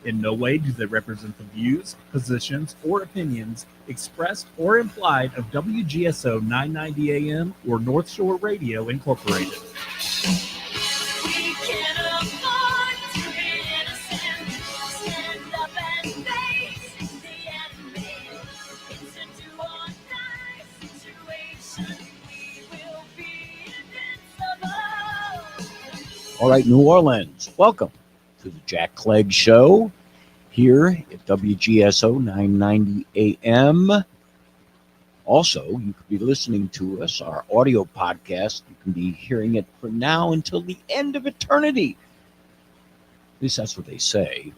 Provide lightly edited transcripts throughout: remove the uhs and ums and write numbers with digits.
In no way do they represent the views, positions, or opinions expressed or implied of WGSO 990 AM or North Shore Radio Incorporated. We can't afford to be innocent. Stand up and face the enemy. It's a do or die situation. We will be invincible. All right, New Orleans, welcome to the Jack Clegg Show here at WGSO 990 AM. Also, you could be listening to us, our audio podcast. You can be hearing it from now until the end of eternity. At least that's what they say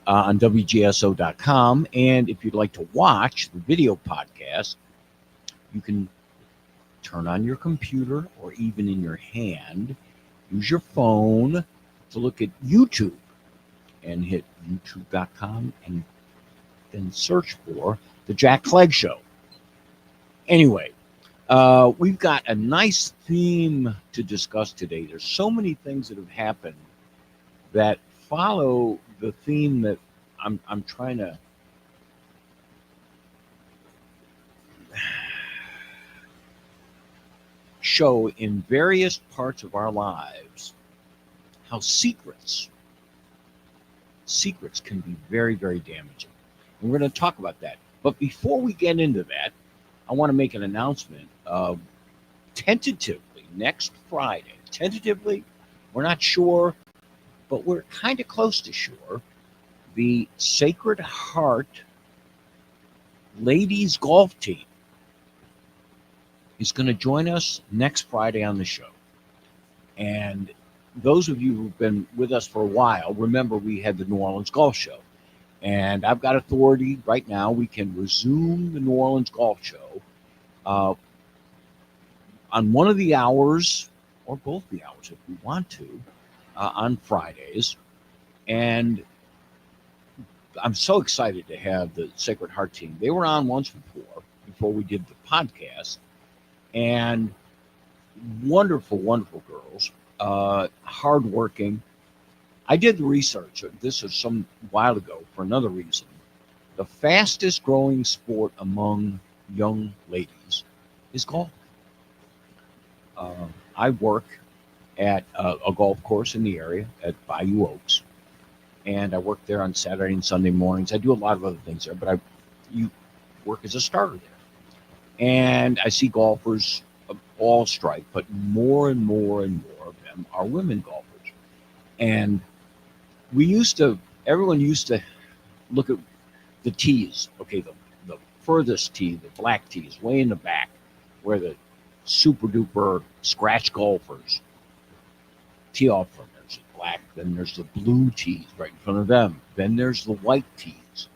on WGSO.com. And if you'd like to watch the video podcast, you can turn on your computer or even in your hand, use your phone to look at YouTube and hit youtube.com and then search for the Jack Clegg Show. Anyway, we've got a nice theme to discuss today. There's so many things that have happened that follow the theme that I'm trying to show in various parts of our lives, how secrets can be very, very damaging. And we're going to talk about that. But before we get into that, I want to make an announcement of tentatively next Friday. Tentatively, we're not sure, but we're kind of close to sure. The Sacred Heart ladies golf team is going to join us next Friday on the show. And those of you who've been with us for a while, remember we had the New Orleans Golf Show. And I've got authority right now. We can resume the New Orleans Golf Show on one of the hours, or both the hours if we want to, on Fridays. And I'm so excited to have the Sacred Heart team. They were on once before we did the podcast. And wonderful, wonderful girls. Hardworking. I did the research. This was some while ago for another reason. The fastest growing sport among young ladies is golf. I work at a golf course in the area at Bayou Oaks, and I work there on Saturday and Sunday mornings. I do a lot of other things there, but you work as a starter there. And I see golfers of all stripe, but more and more and more of them are women golfers. And everyone used to look at the tees. Okay, the furthest tee, the black tees, way in the back, where the super duper scratch golfers tee off from. There's the black, then there's the blue tees right in front of them. Then there's the white tees.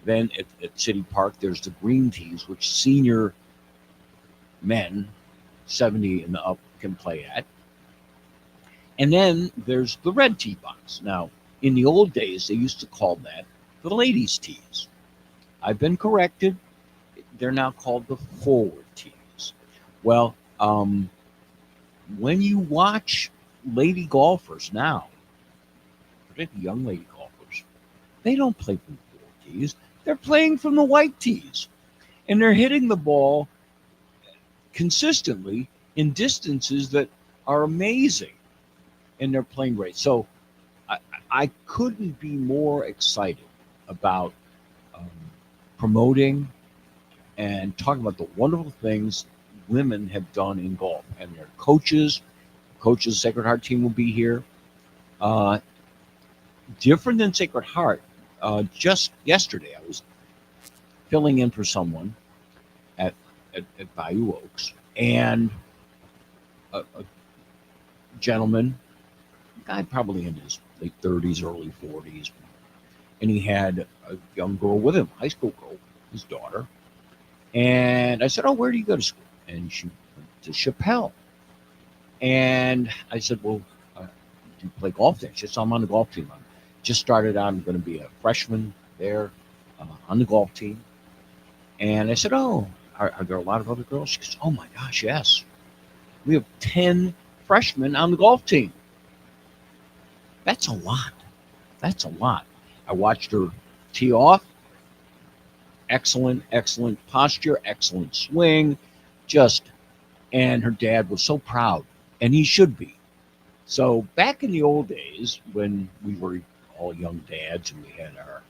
Then at City Park, there's the green tees, which senior men, 70 and up, can play at. And then there's the red tee box. Now, in the old days, they used to call that the ladies' tees. I've been corrected. They're now called the forward tees. Well, when you watch lady golfers now, particularly young lady golfers, they don't play from the forward tees. They're playing from the white tees. And they're hitting the ball consistently in distances that are amazing. And they're playing great. So I couldn't be more excited about promoting and talking about the wonderful things women have done in golf. And their coaches, Sacred Heart team will be here. Different than Sacred Heart, just yesterday I was filling in for someone at Bayou Oaks, and a gentleman, guy probably in his late 30s, early 40s, and he had a young girl with him, high school girl, his daughter. And I said, "Oh, where do you go to school?" And she went to Chappelle. And I said, "Well, do you play golf there?" She said, "I'm on the golf team. I just started out. I'm going to be a freshman there on the golf team." And I said, "Oh, are there a lot of other girls?" She goes, "Oh my gosh, yes. We have 10 freshmen on the golf team." That's a lot. That's a lot. I watched her tee off. Excellent, excellent posture, excellent swing. And her dad was so proud, and he should be. So back in the old days when we were all young dads and we had our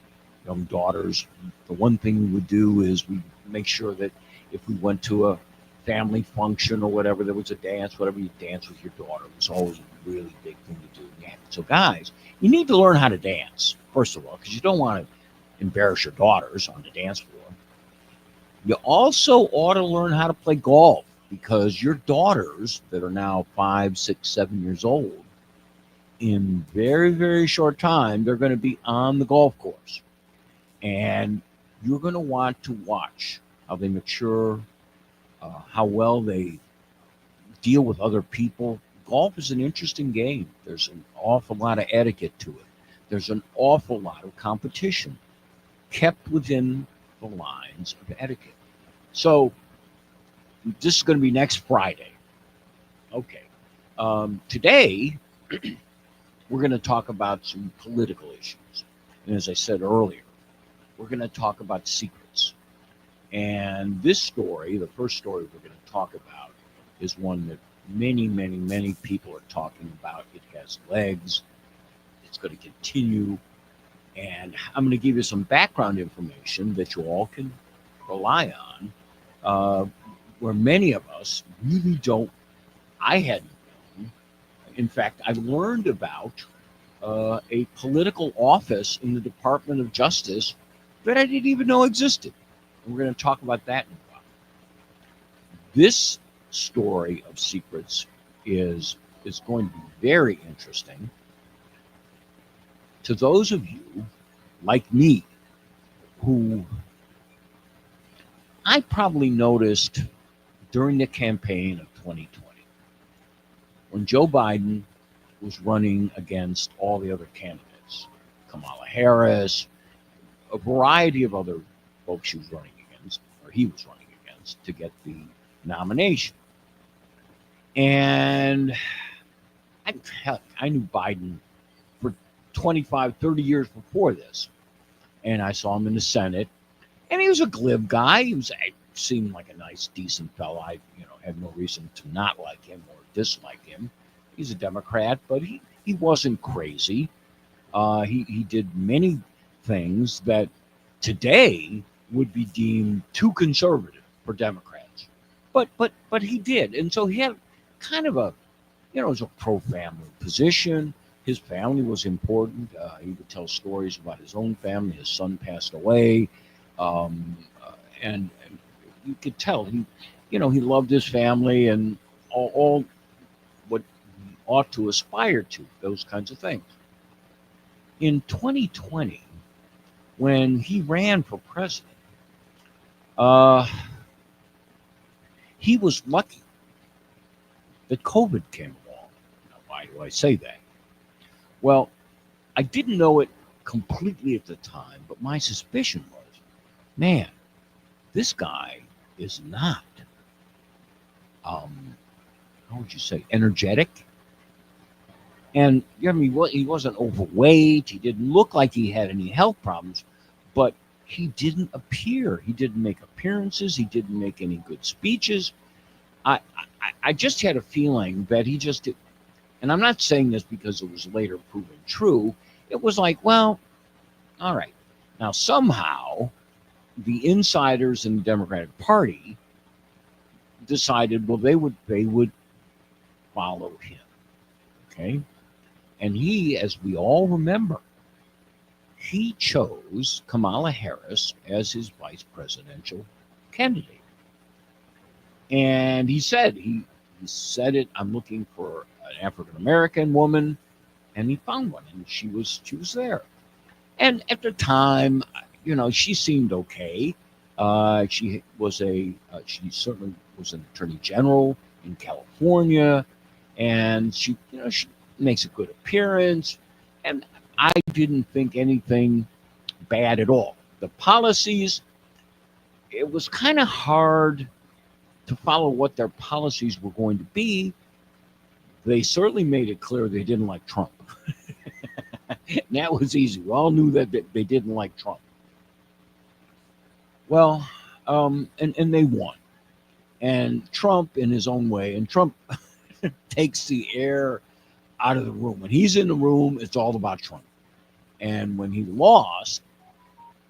young daughters, the one thing we would do is we make sure that if we went to a family function or whatever, there was a dance, whatever, you dance with your daughter. It was always a really big thing to do. Yeah. So guys, you need to learn how to dance, first of all, because you don't want to embarrass your daughters on the dance floor. You also ought to learn how to play golf, because your daughters that are now 5, 6, 7 years old, in very, very short time, they're going to be on the golf course. And you're going to want to watch how they mature, how well they deal with other people. Golf is an interesting game. There's an awful lot of etiquette to it. There's an awful lot of competition kept within the lines of etiquette. So this is going to be next Friday. Okay. Today, we're going to talk about some political issues. And as I said earlier, we're going to talk about secrets. And this story, the first story we're going to talk about, is one that many, many, many people are talking about. It has legs. It's going to continue. And I'm going to give you some background information that you all can rely on, where many of us really don't. I hadn't known. In fact, I learned about a political office in the Department of Justice that I didn't even know existed. And we're going to talk about that in a while. This story of secrets is going to be very interesting to those of you like me who I probably noticed during the campaign of 2020, when Joe Biden was running against all the other candidates, Kamala Harris, a variety of other folks she was running against, or he was running against, to get the nomination. And I knew Biden for 25, 30 years before this. And I saw him in the Senate. And he was a glib guy. He seemed like a nice, decent fellow. I had no reason to not like him or dislike him. He's a Democrat, but he wasn't crazy. He did many things that today would be deemed too conservative for Democrats. But he did. And so he had kind of a, it was a pro-family position. His family was important. He would tell stories about his own family. His son passed away. And you could tell he loved his family and all what he ought to aspire to, those kinds of things. In 2020, when he ran for president, he was lucky that COVID came along. Now, why do I say that? Well, I didn't know it completely at the time, but my suspicion was, man, this guy is not, how would you say, energetic. And he wasn't overweight. He didn't look like he had any health problems, but he didn't appear. He didn't make appearances. He didn't make any good speeches. I just had a feeling that he just did. And I'm not saying this because it was later proven true. It was like, well, all right. Now, somehow, the insiders in the Democratic Party decided, well, they would follow him. Okay? And he, as we all remember, he chose Kamala Harris as his vice presidential candidate. And he said it, I'm looking for an African-American woman, and he found one, and she was there. And at the time, she seemed okay. She certainly was an attorney general in California, and she makes a good appearance. And I didn't think anything bad at all. The policies, it was kind of hard to follow what their policies were going to be. They certainly made it clear they didn't like Trump. And that was easy. We all knew that they didn't like Trump. Well, and they won. And Trump, in his own way, and Trump takes the air out of the room. When he's in the room, it's all about Trump. And when he lost,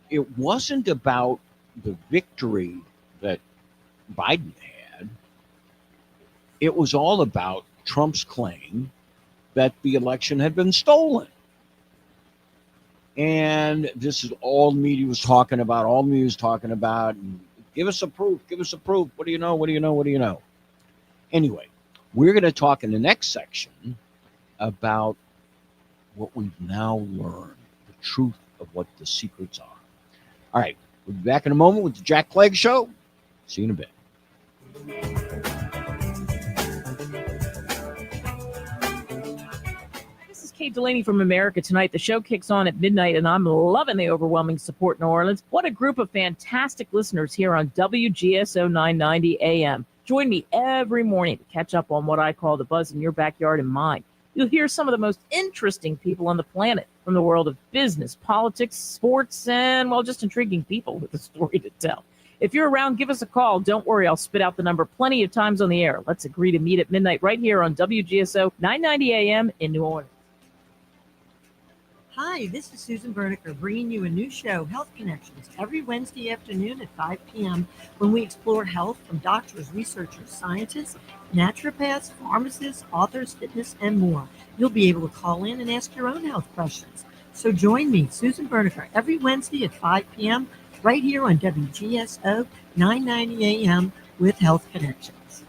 it wasn't about the victory that Biden had. It was all about Trump's claim that the election had been stolen. And this is all the media was talking about. All the media was talking about. And give us a proof. Give us a proof. What do you know? What do you know? What do you know? Anyway, we're going to talk in the next section about what we've now learned, the truth of what the secrets are. All right, we'll be back in a moment with the Jack Clegg Show. See you in a bit. This is Kate Delaney from America Tonight. The show kicks on at midnight, and I'm loving the overwhelming support in New Orleans. What a group of fantastic listeners here on WGSO 990 AM. Join me every morning to catch up on what I call the buzz in your backyard and mine. You'll hear some of the most interesting people on the planet from the world of business, politics, sports, and, well, just intriguing people with a story to tell. If you're around, give us a call. Don't worry, I'll spit out the number plenty of times on the air. Let's agree to meet at midnight right here on WGSO 990 AM in New Orleans. Hi, this is Susan Berniker bringing you a new show, Health Connections, every Wednesday afternoon at 5 p.m. when we explore health from doctors, researchers, scientists, naturopaths, pharmacists, authors, fitness, and more. You'll be able to call in and ask your own health questions. So join me, Susan Berniker, every Wednesday at 5 p.m. right here on WGSO 990 AM with Health Connections.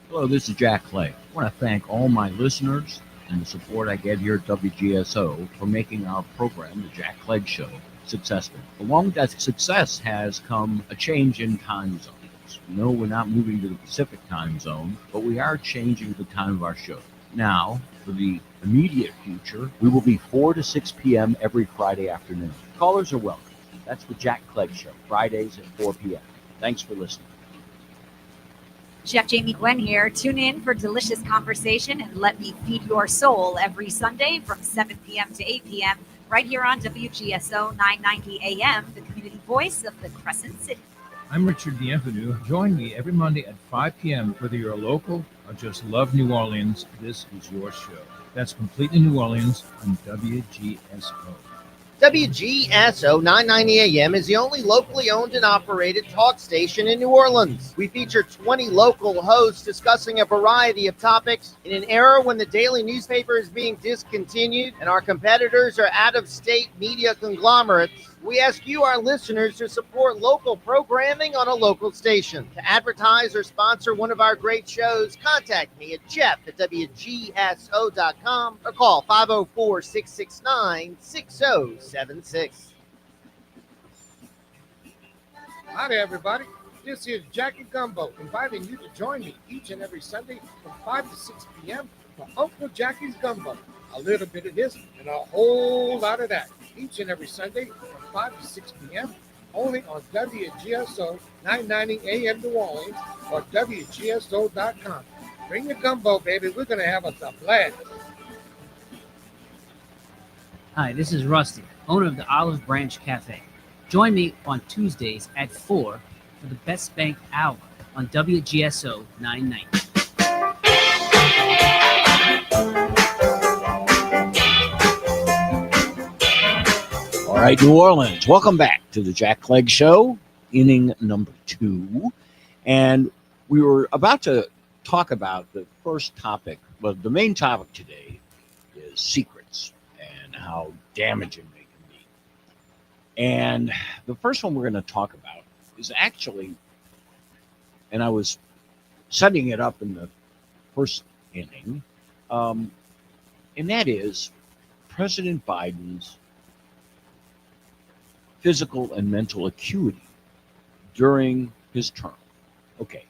Hello, this is Jack Clegg. I want to thank all my listeners and the support I get here at WGSO for making our program, the Jack Clegg Show, successful. Along with that success has come a change in time zones. No, we're not moving to the Pacific time zone, but we are changing the time of our show. Now, for the immediate future, we will be 4 to 6 p.m. every Friday afternoon. Callers are welcome. That's the Jack Clegg Show, Fridays at 4 p.m. Thanks for listening. Chef Jamie Gwen here. Tune in for delicious conversation and let me feed your soul every Sunday from 7 p.m. to 8 p.m. right here on WGSO 990 AM, the community voice of the Crescent City. I'm Richard Bienvenu. Join me every Monday at 5 p.m. Whether you're local or just love New Orleans, this is your show. That's Completely New Orleans on WGSO. WGSO 990 AM is the only locally owned and operated talk station in New Orleans. We feature 20 local hosts discussing a variety of topics in an era when the daily newspaper is being discontinued and our competitors are out-of-state media conglomerates. We ask you, our listeners, to support local programming on a local station. To advertise or sponsor one of our great shows, contact me at jeff@wgso.com or call 504-669-6076. Hi there, everybody. This is Jackie Gumbo, inviting you to join me each and every Sunday from 5 to 6 p.m. for Uncle Jackie's Gumbo. A little bit of this and a whole lot of that. Each and every Sunday from 5 to 6 p.m. only on WGSO 990 AM New Orleans or WGSO.com. Bring your gumbo, baby. We're going to have us a blast. Hi, this is Rusty, owner of the Olive Branch Cafe. Join me on Tuesdays at 4 for the Best Bank Hour on WGSO 990. All right, New Orleans, welcome back to the Jack Clegg Show, inning number 2. And we were about to talk about the first topic. Well, the main topic today is secrets and how damaging they can be. And the first one we're going to talk about is actually, and I was setting it up in the first inning, and that is President Biden's physical and mental acuity during his term. Okay.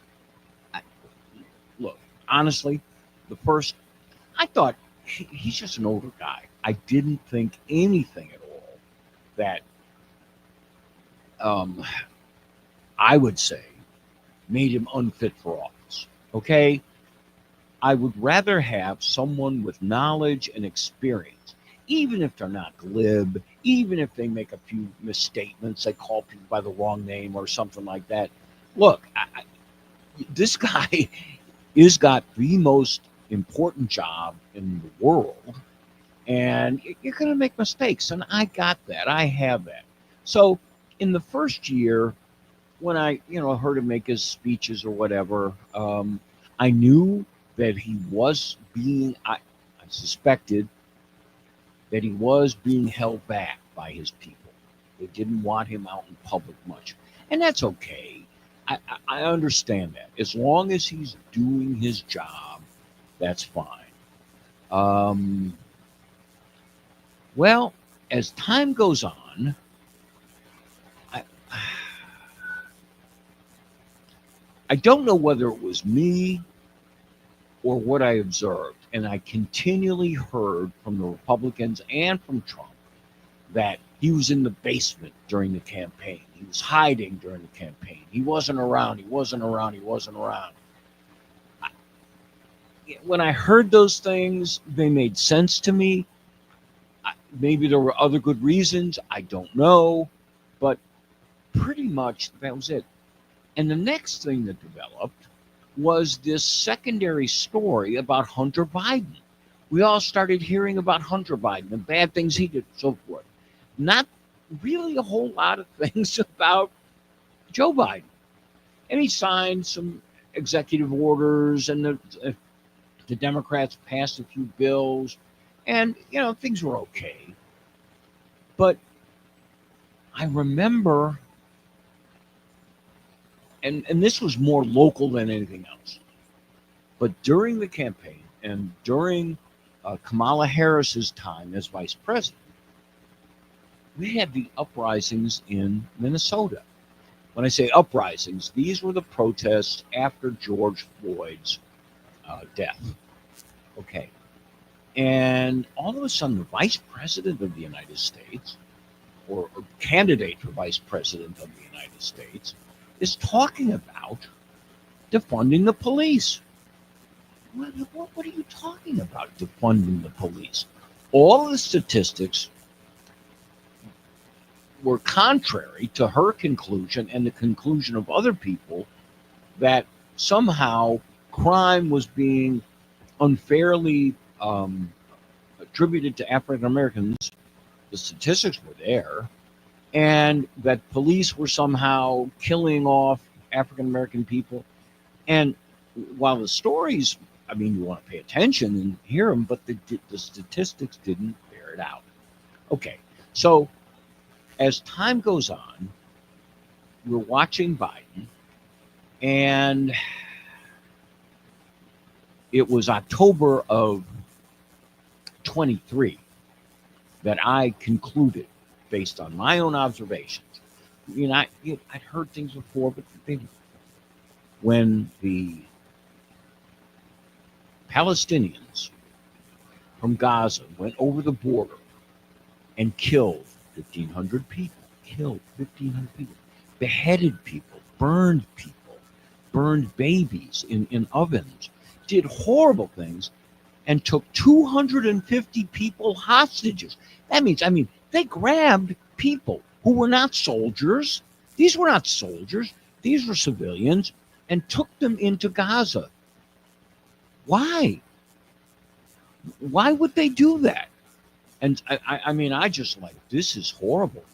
Look, honestly, I thought he's just an older guy. I didn't think anything at all that I would say made him unfit for office. Okay. I would rather have someone with knowledge and experience, even if they're not glib, even if they make a few misstatements, they call people by the wrong name or something like that. Look, this guy has got the most important job in the world, and you're going to make mistakes, and I got that. I have that. So in the first year, when I heard him make his speeches or whatever, I knew that he was being, I suspected that he was being held back by his people. They didn't want him out in public much, and that's okay. I understand that. As long as he's doing his job, that's fine. Well, as time goes on, I don't know whether it was me or what I observed, and I continually heard from the Republicans and from Trump that he was in the basement during the campaign. He was hiding during the campaign. He wasn't around. He wasn't around. He wasn't around. When I heard those things, they made sense to me. Maybe there were other good reasons. I don't know. But pretty much that was it. And the next thing that developed was this secondary story about Hunter Biden. We all started hearing about Hunter Biden, the bad things he did, and so forth. Not really a whole lot of things about Joe Biden. And he signed some executive orders, and the Democrats passed a few bills, and things were okay. But I remember, and this was more local than anything else, but during the campaign and during Kamala Harris's time as vice president, we had the uprisings in Minnesota. When I say uprisings, these were the protests after George Floyd's death. Okay. And all of a sudden, the vice president of the United States, or candidate for vice president of the United States, is talking about defunding the police. What are you talking about, defunding the police? All the statistics were contrary to her conclusion and the conclusion of other people that somehow crime was being unfairly attributed to African Americans. The statistics were there, and that police were somehow killing off African American people. And while the stories, you want to pay attention and hear them, but the statistics didn't bear it out. Okay, so as time goes on, we're watching Biden, and it was October of 23 that I concluded, based on my own observations. I'd heard things before, but when the Palestinians from Gaza went over the border and killed 1,500 people, beheaded people, burned babies in ovens, did horrible things, and took 250 people hostages. That means, they grabbed people who were not soldiers. These were not soldiers. These were civilians, and took them into Gaza. Why? Why would they do that? And I just this is horrible.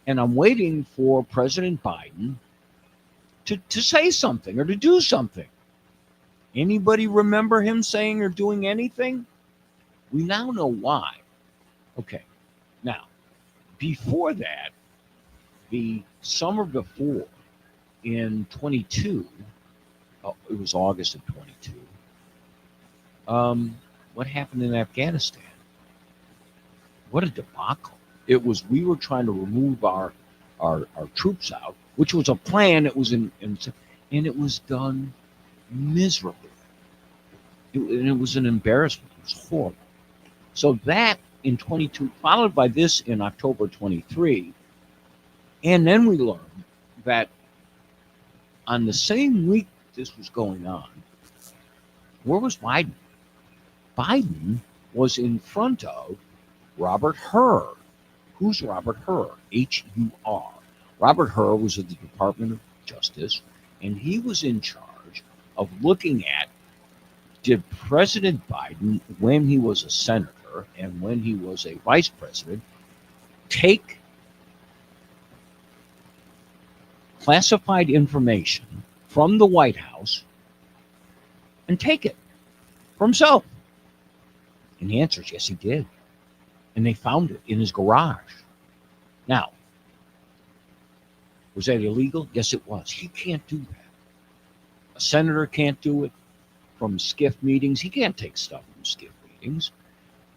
And I'm waiting for President Biden to say something or to do something. Anybody remember him saying or doing anything? We now know why. Okay. Now, before that, the summer before, in 22, it was August of 22, what happened in Afghanistan? What a debacle. It was, we were trying to remove our troops out, which was a plan. It was and it was done miserably. And it was an embarrassment. It was horrible. So that in 22, followed by this in October 23, and then we learned that on the same week this was going on, Where was Biden? Biden was in front of Robert Hur. Who's Robert Hur? H-U-R. Robert Hur was at the Department of Justice, and he was in charge of looking at, did President Biden, when he was a senator and when he was a vice president, take classified information from the White House and take it for himself? And the answer is yes, he did. And they found it in his garage. Now, was that illegal? Yes, it was. He can't do that. A senator can't do it from SCIF meetings. He can't take stuff from SCIF meetings.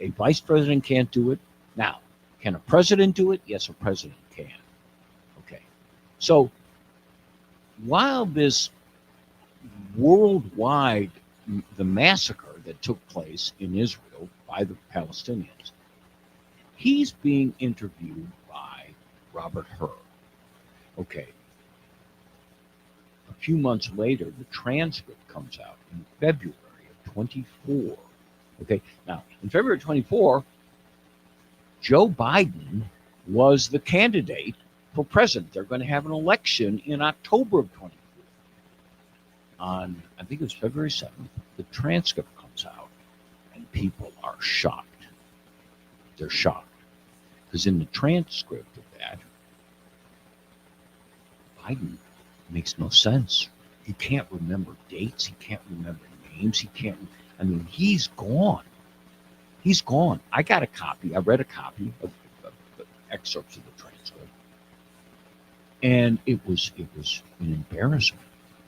A vice president can't do it. Now, can a president do it? Yes, a president can. Okay. So, while this worldwide, the massacre that took place in Israel by the Palestinians, he's being interviewed by Robert Hur. Okay. A few months later, the transcript comes out in February of 24. Okay. Now, in February of 24, Joe Biden was the candidate for president. They're going to have an election in October of 24. On, I think it was February 7th, the transcript comes out, and people are shocked. They're shocked. Because in the transcript of that, Biden makes no sense. He can't remember dates. He can't remember names. He can't, I mean, he's gone. He's gone. I got a copy. I read a copy of the excerpts of the transcript. And it was an embarrassment.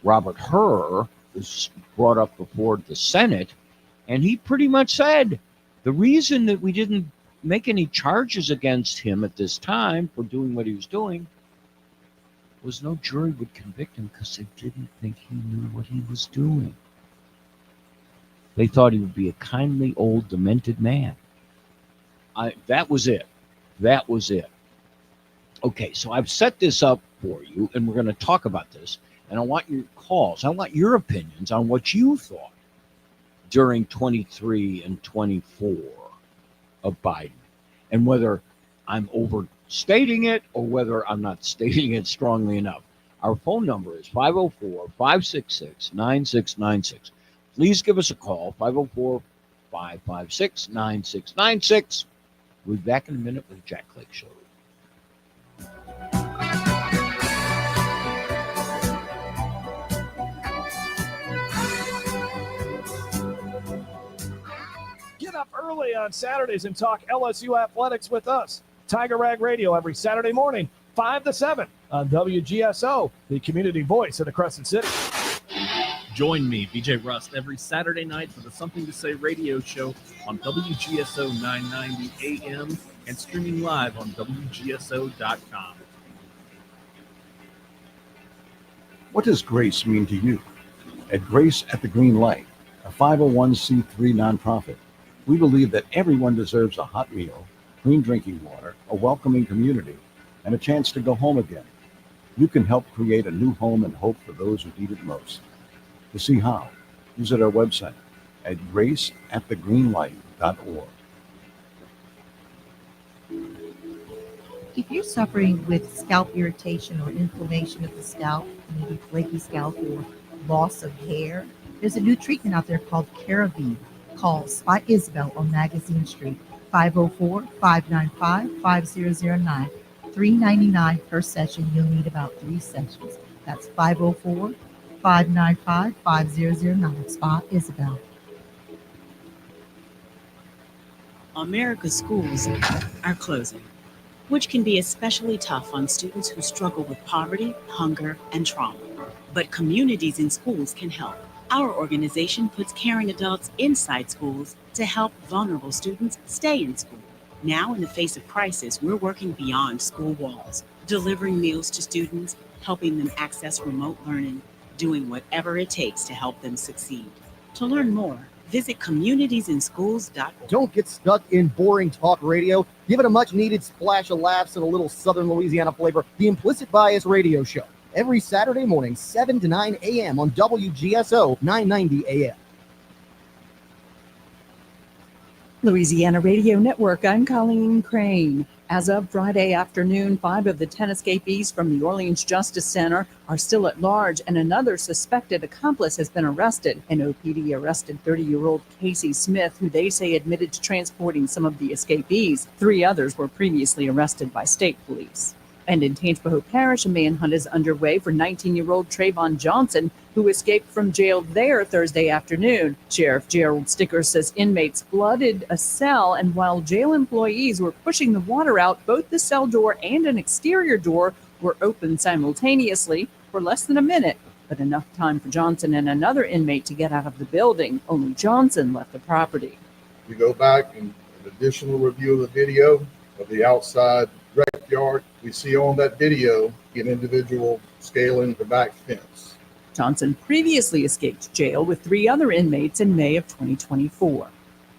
Robert Hur was brought up before the Senate, and he pretty much said the reason that we didn't make any charges against him at this time for doing what he was doing was no jury would convict him because they didn't think he knew what he was doing. They thought he would be a kindly old demented man. That was it. That was it. Okay, so I've set this up for you, and we're going to talk about this. And I want your calls. I want your opinions on what you thought during 23 and 24 of Biden, and whether I'm overstating it or whether I'm not stating it strongly enough. Our phone number is 504-566-9696. Please give us a call, 504-556-9696. We'll be back in a minute with the Jack Clegg Show. Get up early on Saturdays and talk LSU athletics with us. Tiger Rag Radio every Saturday morning, 5 to 7 on WGSO, the community voice of the Crescent City. Join me, BJ Rust, every Saturday night for the Something to Say radio show on WGSO 990 AM and streaming live on WGSO.com. What does grace mean to you? At Grace at the Green Light, a 501c3 nonprofit, we believe that everyone deserves a hot meal, clean drinking water, a welcoming community, and a chance to go home again. You can help create a new home and hope for those who need it most. To see how, visit our website at graceatthegreenlight.org. If you're suffering with scalp irritation or inflammation of the scalp, maybe flaky scalp or loss of hair, there's a new treatment out there called CeraVe. Call Spot Isabel on Magazine Street, 504-595-5009. $3.99 per session. You'll need about 3 sessions. That's 504-595-5009. Spot Isabel. America's schools are closing, which can be especially tough on students who struggle with poverty, hunger, and trauma. But Communities in Schools can help. Our organization puts caring adults inside schools to help vulnerable students stay in school. Now, in the face of crisis, we're working beyond school walls, delivering meals to students, helping them access remote learning, doing whatever it takes to help them succeed. To learn more, visit communitiesinschools.org. Don't get stuck in boring talk radio. Give it a much-needed splash of laughs and a little Southern Louisiana flavor. The Implicit Bias Radio Show, every Saturday morning, 7 to 9 a.m. on WGSO 990 a.m. Louisiana Radio Network, I'm Colleen Crane. As of Friday afternoon, 5 of the 10 escapees from the Orleans Justice Center are still at large, and another suspected accomplice has been arrested. An OPD arrested 30-year-old Casey Smith, who they say admitted to transporting some of the escapees. 3 others were previously arrested by state police. And in Tangipahoa Parish, a manhunt is underway for 19-year-old Trayvon Johnson, who escaped from jail there Thursday afternoon. Sheriff Gerald Sticker says inmates flooded a cell, and while jail employees were pushing the water out, both the cell door and an exterior door were open simultaneously for less than a minute, but enough time for Johnson and another inmate to get out of the building. Only Johnson left the property. We go back and an additional review of the video of the outside yard. We see on that video an individual scaling the back fence. Johnson previously escaped jail with 3 other inmates in May of 2024.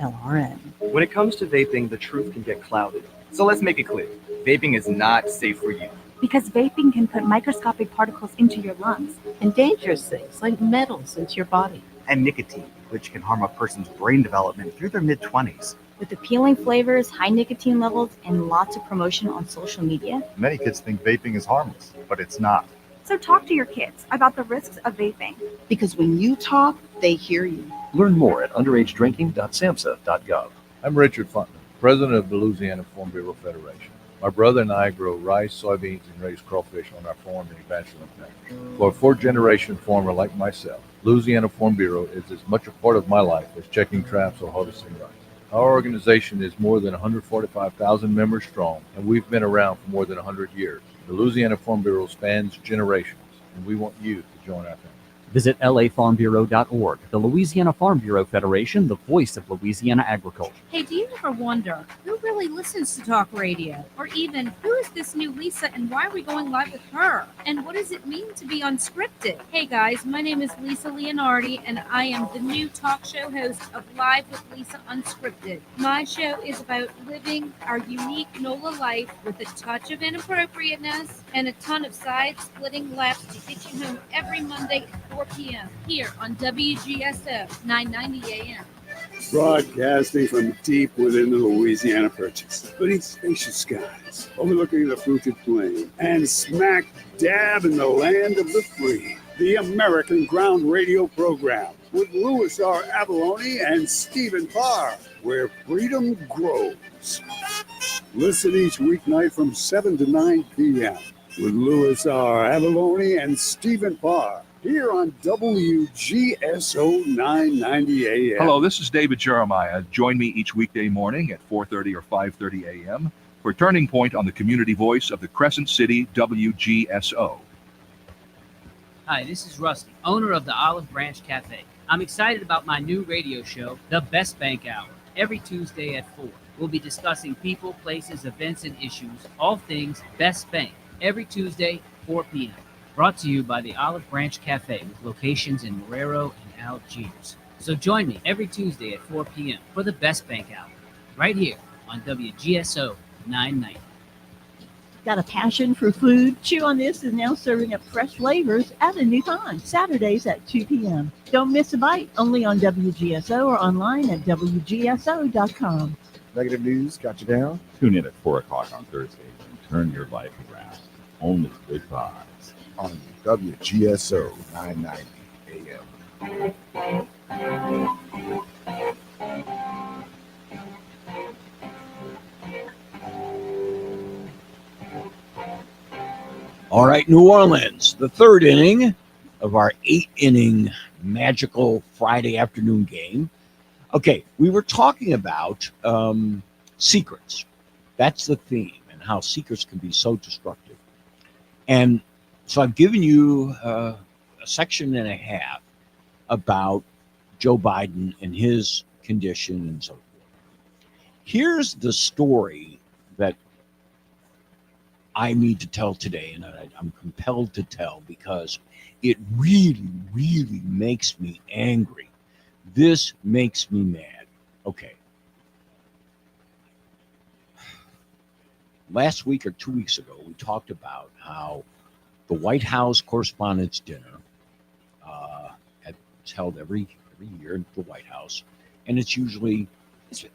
LRN. When it comes to vaping, the truth can get clouded. So let's make it clear. Vaping is not safe for you. Because vaping can put microscopic particles into your lungs. And dangerous things like metals into your body. And nicotine, which can harm a person's brain development through their mid-20s. With appealing flavors, high nicotine levels, and lots of promotion on social media. Many kids think vaping is harmless, but it's not. So talk to your kids about the risks of vaping. Because when you talk, they hear you. Learn more at underagedrinking.samhsa.gov. I'm Richard Funtman, president of the Louisiana Farm Bureau Federation. My brother and I grow rice, soybeans, and raise crawfish on our farm in Evangeline Parish. For a 4th-generation farmer like myself, Louisiana Farm Bureau is as much a part of my life as checking traps or harvesting rice. Our organization is more than 145,000 members strong, and we've been around for more than 100 years. The Louisiana Farm Bureau spans generations, and we want you to join our family. Visit lafarmbureau.org. The Louisiana Farm Bureau Federation, the voice of Louisiana agriculture. Hey, do you ever wonder who really listens to talk radio? Or even, who is this new Lisa and why are we going live with her? And what does it mean to be unscripted? Hey guys, my name is Lisa Leonardi and I am the new talk show host of Live with Lisa Unscripted. My show is about living our unique NOLA life with a touch of inappropriateness and a ton of side-splitting laughs to get you home every Monday at 4 p.m. here on WGSO 990 AM. Broadcasting from deep within the Louisiana Purchase, beneath spacious skies, overlooking the fruited plain, and smack dab in the land of the free. The American Ground Radio program with Louis R. Avalone and Stephen Parr, where freedom grows. Listen each weeknight from 7 to 9 p.m. with Louis R. Avalone and Stephen Parr. Here on WGSO 990 AM. Hello, this is David Jeremiah. Join me each weekday morning at 4:30 or 5:30 a.m. for Turning Point on the community voice of the Crescent City WGSO. Hi, this is Rusty, owner of the Olive Branch Cafe. I'm excited about my new radio show, The Best Bank Hour, every Tuesday at 4. We'll be discussing people, places, events, and issues, all things Best Bank, every Tuesday, 4 p.m. Brought to you by the Olive Branch Cafe with locations in Marrero and Algiers. So join me every Tuesday at 4 p.m. for the Best Bank Hour, right here on WGSO 990. Got a passion for food? Chew on This is now serving up fresh flavors at a new time, Saturdays at 2 p.m. Don't miss a bite, only on WGSO or online at WGSO.com. Negative news got you down? Tune in at 4 o'clock on Thursdays and turn your life around. Only good vibes on WGSO 990 AM. All right, New Orleans, the 3rd inning of our 8-inning magical Friday afternoon game. Okay, we were talking about secrets. That's the theme, and how secrets can be so destructive. And so I've given you a section and a half about Joe Biden and his condition and so forth. Here's the story that I need to tell today, and I'm compelled to tell because it really, really makes me angry. This makes me mad. Okay. Last week or 2 weeks ago, we talked about how the White House Correspondents' Dinner, it's held every year at the White House, and it's usually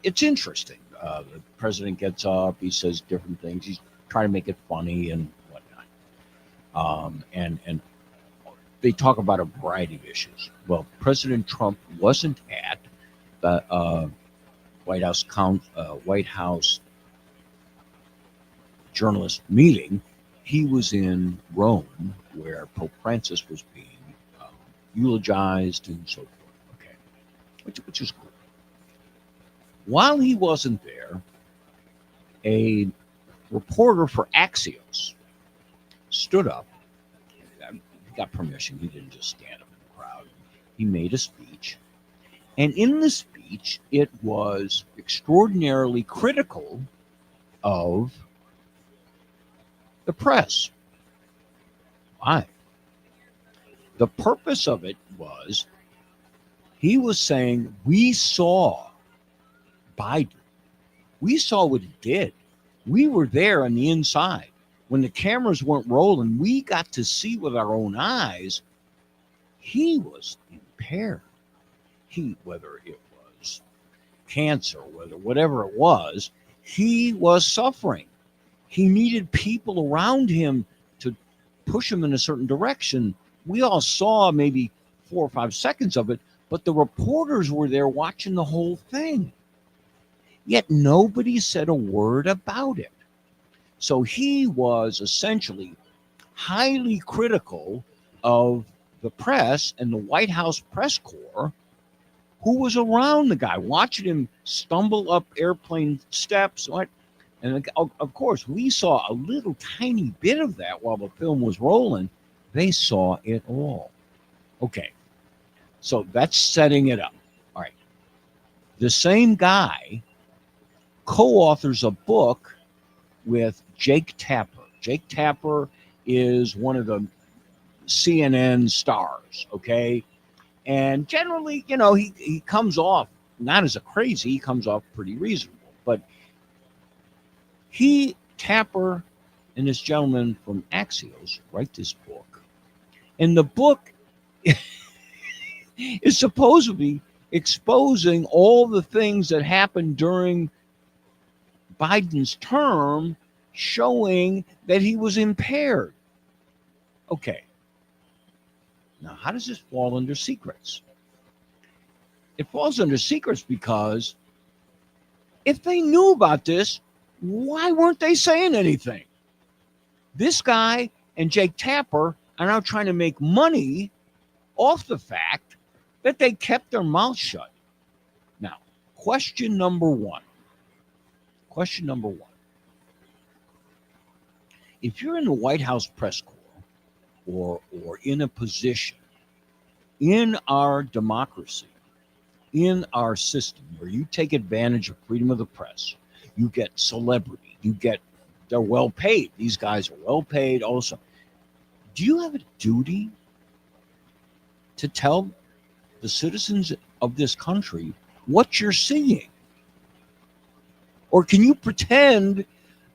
it's interesting. The president gets up, he says different things. He's trying to make it funny and whatnot. And they talk about a variety of issues. Well, President Trump wasn't at the White House journalist meeting. He was in Rome, where Pope Francis was being eulogized and so forth. Okay, which is cool. While he wasn't there, a reporter for Axios stood up. He got permission. He didn't just stand up in the crowd. He made a speech. And in the speech, it was extraordinarily critical of the press. Why? The purpose of it was he was saying, we saw Biden. We saw what he did. We were there on the inside. When the cameras weren't rolling, we got to see with our own eyes he was impaired. Whether it was cancer, whatever it was, he was suffering. He needed people around him to push him in a certain direction. We all saw maybe 4 or 5 seconds of it, but the reporters were there watching the whole thing. Yet nobody said a word about it. So he was essentially highly critical of the press and the White House press corps, who was around the guy, watching him stumble up airplane steps. And of course, we saw a little tiny bit of that while the film was rolling. They saw it all. Okay, so that's setting it up. All right. The same guy co-authors a book with Jake Tapper. Jake Tapper is one of the CNN stars, okay? And generally, he comes off not as a crazy, he comes off pretty reasonable. But Tapper and this gentleman from Axios write this book. And the book is supposedly exposing all the things that happened during Biden's term, showing that he was impaired. Okay. Now, how does this fall under secrets? It falls under secrets because if they knew about this, why weren't they saying anything? This guy and Jake Tapper are now trying to make money off the fact that they kept their mouth shut. Now, question number one. If you're in the White House press corps or in a position in our democracy, in our system where you take advantage of freedom of the press, you get celebrity, they're well paid. These guys are well paid also. Do you have a duty to tell the citizens of this country what you're seeing? Or can you pretend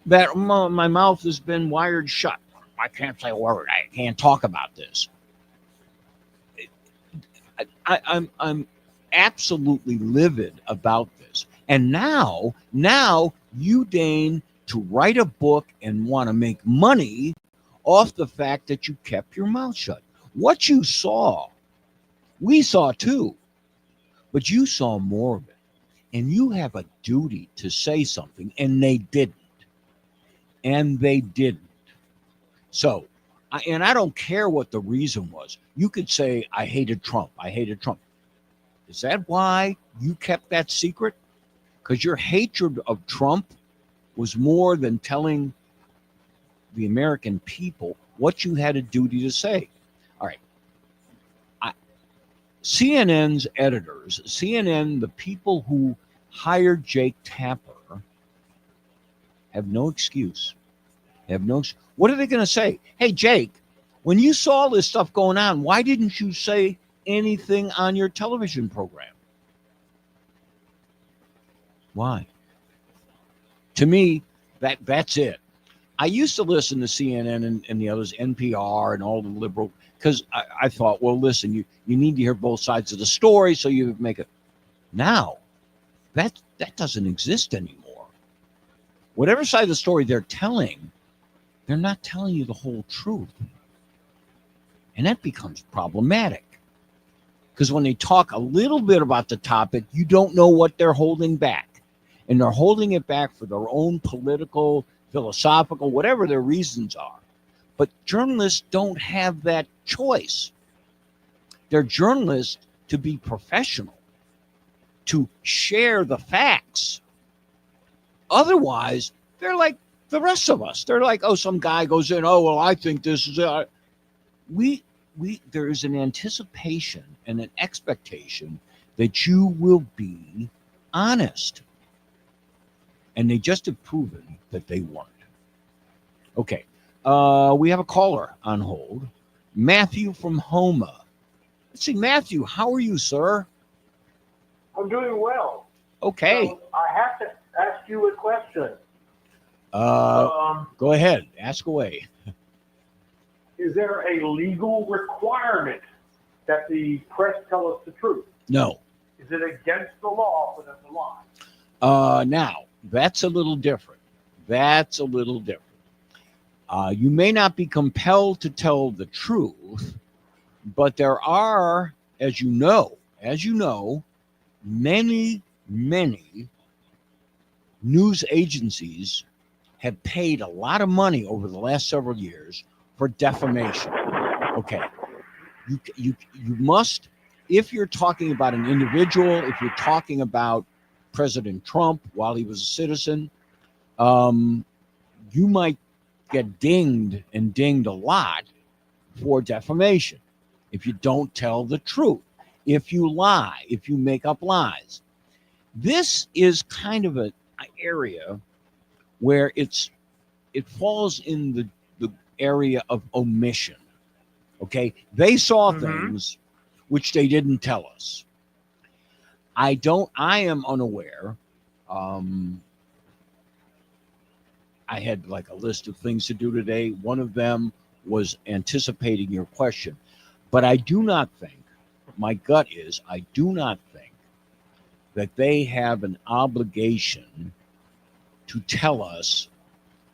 that my mouth has been wired shut? I can't say a word. I can't talk about this. I'm absolutely livid about this. And now you deign to write a book and want to make money off the fact that you kept your mouth shut. What you saw, we saw too, but you saw more of it. And you have a duty to say something, and they didn't. So, I don't care what the reason was. You could say, I hated Trump. Is that why you kept that secret? Because your hatred of Trump was more than telling the American people what you had a duty to say. All right. CNN's editors, the people who hired Jake Tapper, have no excuse. What are they going to say? Hey, Jake, when you saw this stuff going on, why didn't you say anything on your television program? Why? To me, that's it. I used to listen to CNN and the others, NPR and all the liberal, because I thought, well, listen, you need to hear both sides of the story so you make it. Now, That doesn't exist anymore. Whatever side of the story they're telling, they're not telling you the whole truth. And that becomes problematic. Because when they talk a little bit about the topic, you don't know what they're holding back. And they're holding it back for their own political, philosophical, whatever their reasons are. But journalists don't have that choice. They're journalists to be professional, to share the facts. Otherwise, they're like the rest of us. They're like, oh, some guy goes in, oh, well, I think this is it. There is an anticipation and an expectation that you will be honest. And they just have proven that they weren't. Okay. We have a caller on hold. Matthew from Homa. Let's see, Matthew, how are you, sir? I'm doing well. Okay. So I have to ask you a question. Go ahead. Ask away. Is there a legal requirement that the press tell us the truth? No. Is it against the law for them to lie? Now, that's a little different. You may not be compelled to tell the truth, but there are, as you know, many news agencies have paid a lot of money over the last several years for defamation. Okay. You must, if you're talking about an individual, if you're talking about President Trump while he was a citizen, you might get dinged a lot for defamation if you don't tell the truth, if you lie, if you make up lies. This is kind of an area where it falls in the area of omission. Okay, they saw things which they didn't tell us. I am unaware. I had like a list of things to do today. One of them was anticipating your question, but I do not think, my gut is, I do not think that they have an obligation to tell us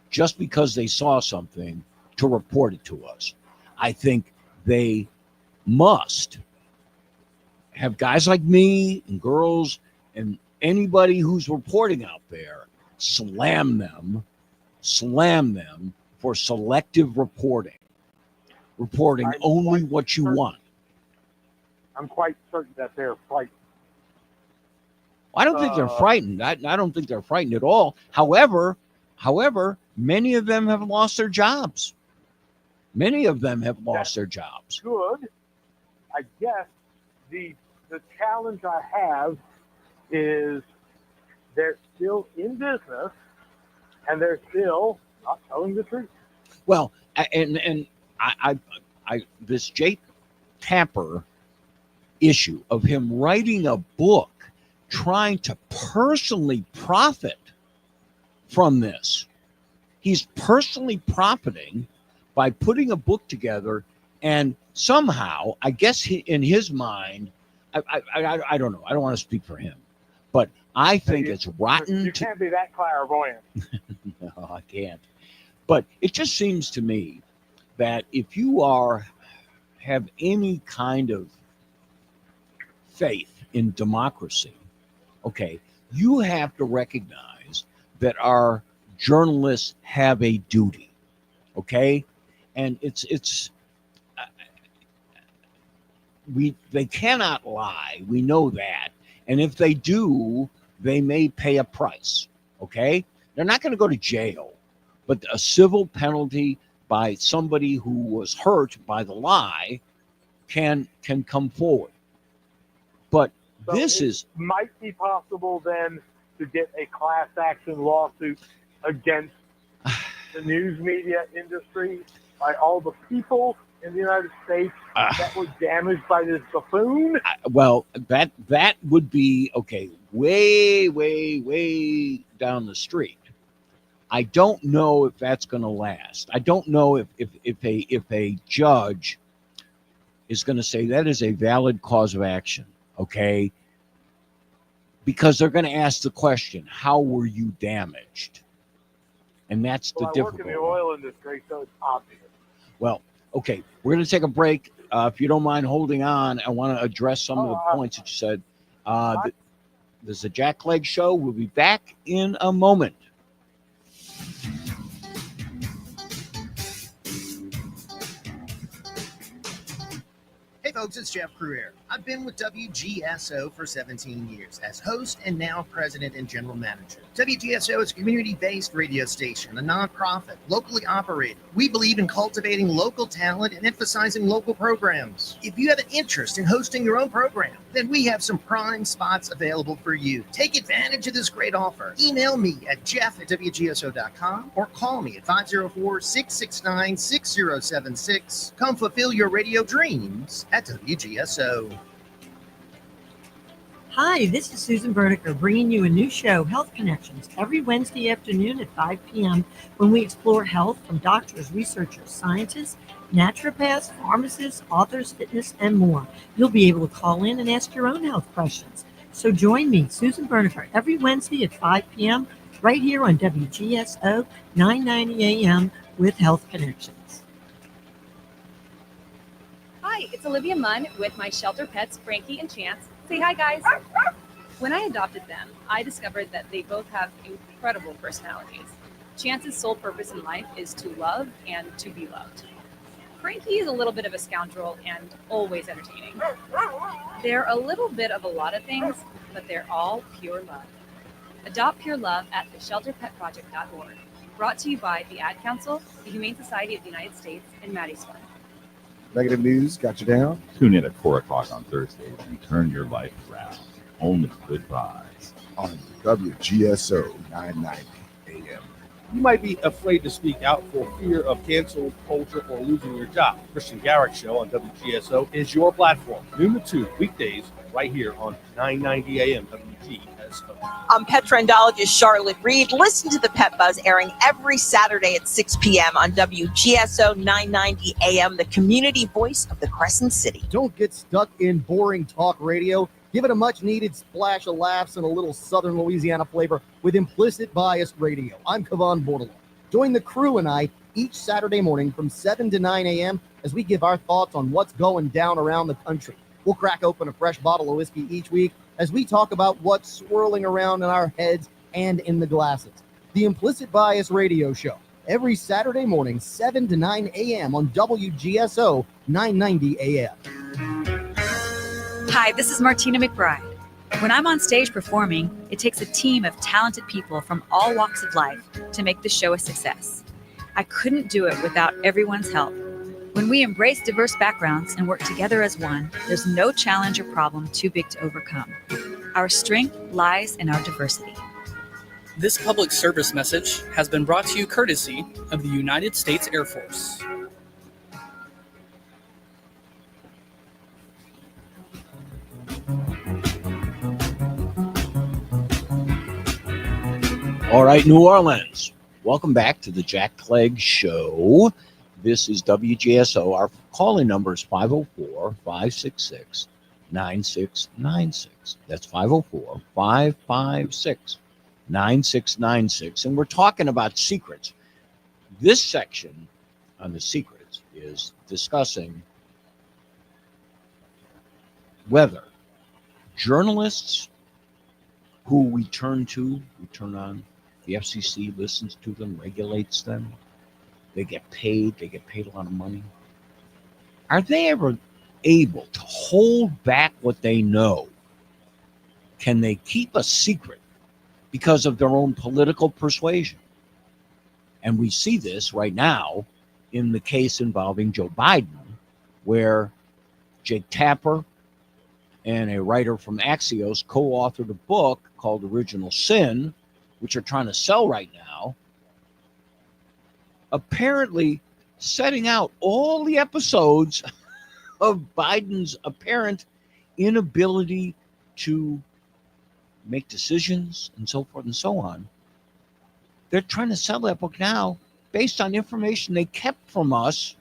just because they saw something to report it to us. I think they must have guys like me and girls and anybody who's reporting out there slam them for selective reporting only what you want. I'm quite certain that they're frightened. I don't think they're frightened. I don't think they're frightened at all. However, many of them have lost their jobs. Good. I guess the challenge I have is they're still in business and they're still not telling the truth. Well, and I this Jake Tapper issue of him writing a book trying to personally profit from this. He's personally profiting by putting a book together, and somehow, I guess in his mind, I don't know. I don't want to speak for him, but I think it's rotten. You can't be that clairvoyant. No, I can't. But it just seems to me that if you have any kind of faith in democracy, okay, you have to recognize that our journalists have a duty, okay? And they cannot lie. We know that. And if they do, they may pay a price, okay? They're not going to go to jail, but a civil penalty by somebody who was hurt by the lie can come forward. But So might be possible then to get a class action lawsuit against the news media industry by all the people in the United States that were damaged by this buffoon? Well, that would be okay. Way down the street. I don't know if that's going to last. I don't know if a judge is going to say that is a valid cause of action. Okay. because they're going to ask the question, how were you damaged? And that's the Well, I work in difficult the one. oil industry, so it's obvious. Well, okay, we're going to take a break. If you don't mind holding on, I want to address some of the points that you said. This is the Jack Clegg Show. We'll be back in a moment. Hey folks, it's Jeff Cruier. I've been with WGSO for 17 years as host and now president and general manager. WGSO is a community-based radio station, a nonprofit, locally operated. We believe in cultivating local talent and emphasizing local programs. If you have an interest in hosting your own program, then we have some prime spots available for you. Take advantage of this great offer. Email me at jeff@wgso.com or call me at 504-669-6076. Come fulfill your radio dreams at WGSO. Hi, this is Susan Vertiker bringing you a new show, Health Connections, every Wednesday afternoon at 5 p.m. when we explore health from doctors, researchers, scientists, naturopaths, pharmacists, authors, fitness, and more. You'll be able to call in and ask your own health questions. So join me, Susan Vertiker, every Wednesday at 5 p.m. right here on WGSO 990 AM with Health Connections. Hi, it's Olivia Munn with my shelter pets, Frankie and Chance. Say hi, guys. When I adopted them, I discovered that they both have incredible personalities. Chance's sole purpose in life is to love and to be loved. Frankie is a little bit of a scoundrel and always entertaining. They're a little bit of a lot of things, but they're all pure love. Adopt pure love at theshelterpetproject.org. Brought to you by the Ad Council, the Humane Society of the United States, and Maddie's Fund. Negative news got you down? Tune in at 4 o'clock on Thursdays and turn your life around. Only good vibes on WGSO 990 AM. You might be afraid to speak out for fear of cancel culture or losing your job. Christian Garrick Show on WGSO is your platform. Noon to 2 weekdays right here on 990 AM WGSO. I'm pet friendologist Charlotte Reed. Listen to the Pet Buzz airing every Saturday at 6 p.m. on WGSO 990 AM, the community voice of the Crescent City. Don't get stuck in boring talk radio. Give it a much-needed splash of laughs and a little Southern Louisiana flavor with Implicit Bias Radio. I'm Kavan Bordelon. Join the crew and I each Saturday morning from 7 to 9 a.m. as we give our thoughts on what's going down around the country. We'll crack open a fresh bottle of whiskey each week as we talk about what's swirling around in our heads and in the glasses. The Implicit Bias Radio Show, every Saturday morning, 7 to 9 a.m. on WGSO 990 AM. Hi, this is Martina McBride. When I'm on stage performing, it takes a team of talented people from all walks of life to make the show a success. I couldn't do it without everyone's help. When we embrace diverse backgrounds and work together as one, there's no challenge or problem too big to overcome. Our strength lies in our diversity. This public service message has been brought to you courtesy of the United States Air Force. All right, New Orleans. Welcome back to the Jack Clegg Show. This is WGSO. Our calling number is 504-566-9696. That's 504-556-9696. And we're talking about secrets. This section on the secrets is discussing whether journalists who we turn on, the FCC listens to them, regulates them. They get paid a lot of money. Are they ever able to hold back what they know? Can they keep a secret because of their own political persuasion? And we see this right now in the case involving Joe Biden, where Jake Tapper and a writer from Axios co-authored a book called Original Sin, which are trying to sell right now, apparently setting out all the episodes of Biden's apparent inability to make decisions and so forth and so on. They're trying to sell that book now based on information they kept from us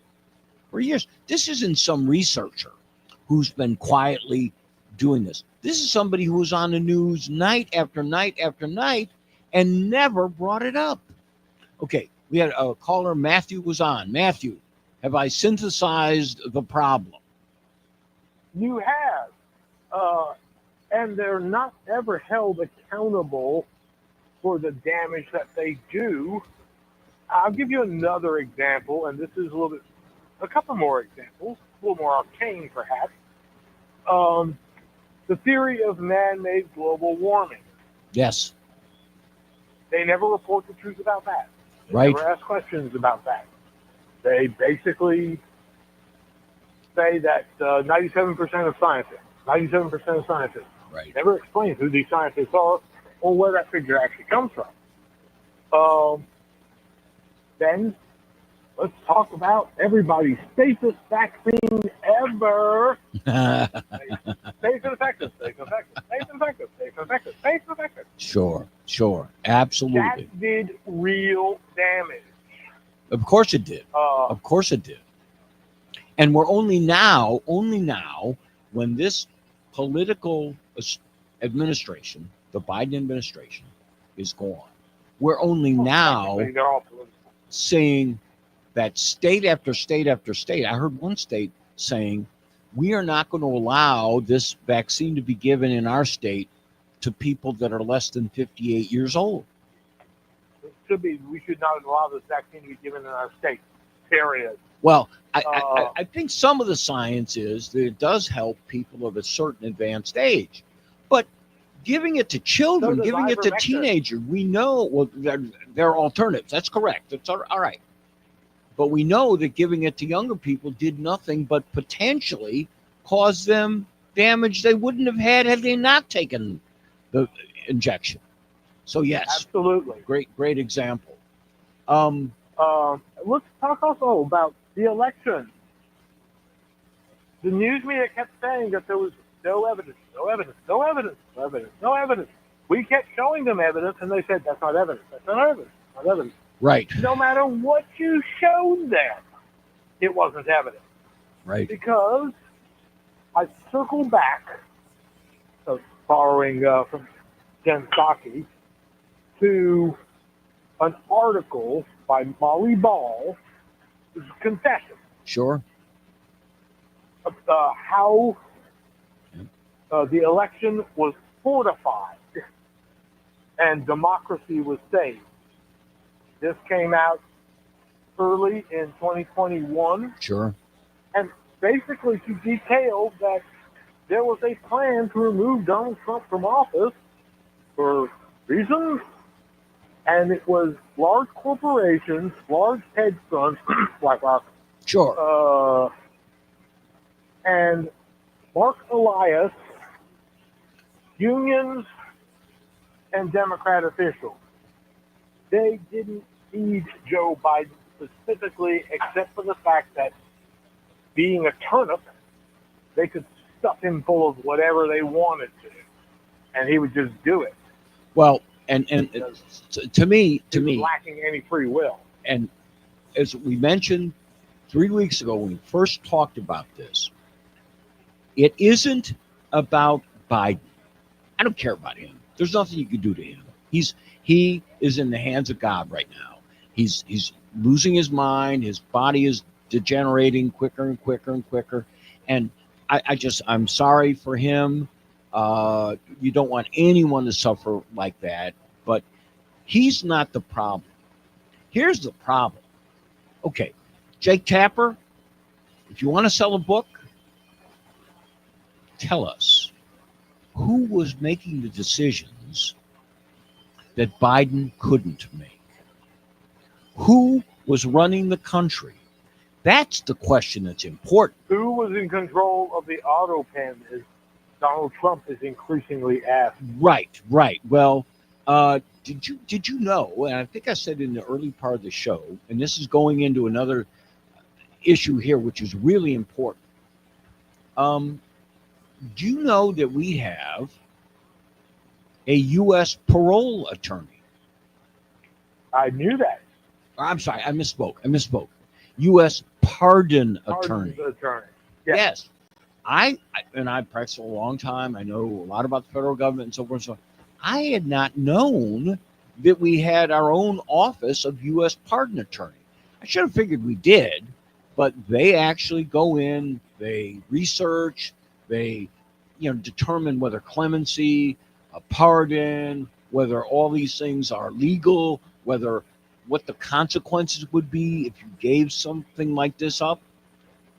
for years. This isn't some researcher who's been quietly doing this. This is somebody who was on the news night after night after night and never brought it up. Okay, we had a caller, Matthew was on. Matthew, have I synthesized the problem? You have. And they're not ever held accountable for the damage that they do. I'll give you another example, and this is a couple more examples, a little more arcane perhaps. The theory of man-made global warming. Yes. They never report the truth about that. They Right. never ask questions about that. They basically say that 97% of scientists right. never explain who these scientists are or where that figure actually comes from. Then let's talk about everybody's safest vaccine ever. Safe and effective, safe and effective, safe and effective, safe and effective, safe and effective. Sure. Absolutely. That did real damage. Of course it did. Of course it did. And we're only now, when this political administration, the Biden administration, is gone, we're only now They're all political. saying that state after state after state, I heard one state saying, we are not going to allow this vaccine to be given in our state to people that are less than 58 years old. We should not allow this vaccine to be given in our state, period. Well, I think some of the science is that it does help people of a certain advanced age, but giving it to children, does giving it to ivermectin. teenagers, we know, well, there are alternatives. That's correct. That's all right. But we know that giving it to younger people did nothing but potentially cause them damage they wouldn't have had they not taken the injection. So yes, absolutely, great example. Let's talk also about the election. The news media kept saying that there was no evidence. We kept showing them evidence, and they said, that's not evidence. Right. No matter what you showed them, it wasn't evidence. Right. Because I circled back, borrowing from Jen Psaki, to an article by Molly Ball, Confession. Sure. How the election was fortified and democracy was saved. This came out early in 2021. Sure. And basically to detail that there was a plan to remove Donald Trump from office for reasons, and it was large corporations, large hedge funds, BlackRock, sure, and Mark Elias, unions, and Democrat officials. They didn't feed Joe Biden specifically, except for the fact that being a turnip, they could stuff him full of whatever they wanted to, and he would just do it. Well, and to me, lacking any free will. And as we mentioned 3 weeks ago when we first talked about this, it isn't about Biden. I don't care about him. There's nothing you can do to him. He is in the hands of God right now. He's losing his mind. His body is degenerating quicker and quicker and quicker. And I'm sorry for him. You don't want anyone to suffer like that, but he's not the problem. Here's the problem. Okay, Jake Tapper, if you want to sell a book, tell us who was making the decisions that Biden couldn't make. Who was running the country? That's the question that's important. Who was in control of the auto pen, as Donald Trump is increasingly asked. Right. Well, did you know, and I think I said in the early part of the show, and this is going into another issue here, which is really important. Do you know that we have a U.S. parole attorney? I knew that. I'm sorry, I misspoke. U.S. pardon attorney. Attorney. Yes. I practiced a long time. I know a lot about the federal government and so forth. So I had not known that we had our own office of U.S. pardon attorney. I should have figured we did, but they actually go in, they research, they determine whether clemency, a pardon, whether all these things are legal, what the consequences would be if you gave something like this up.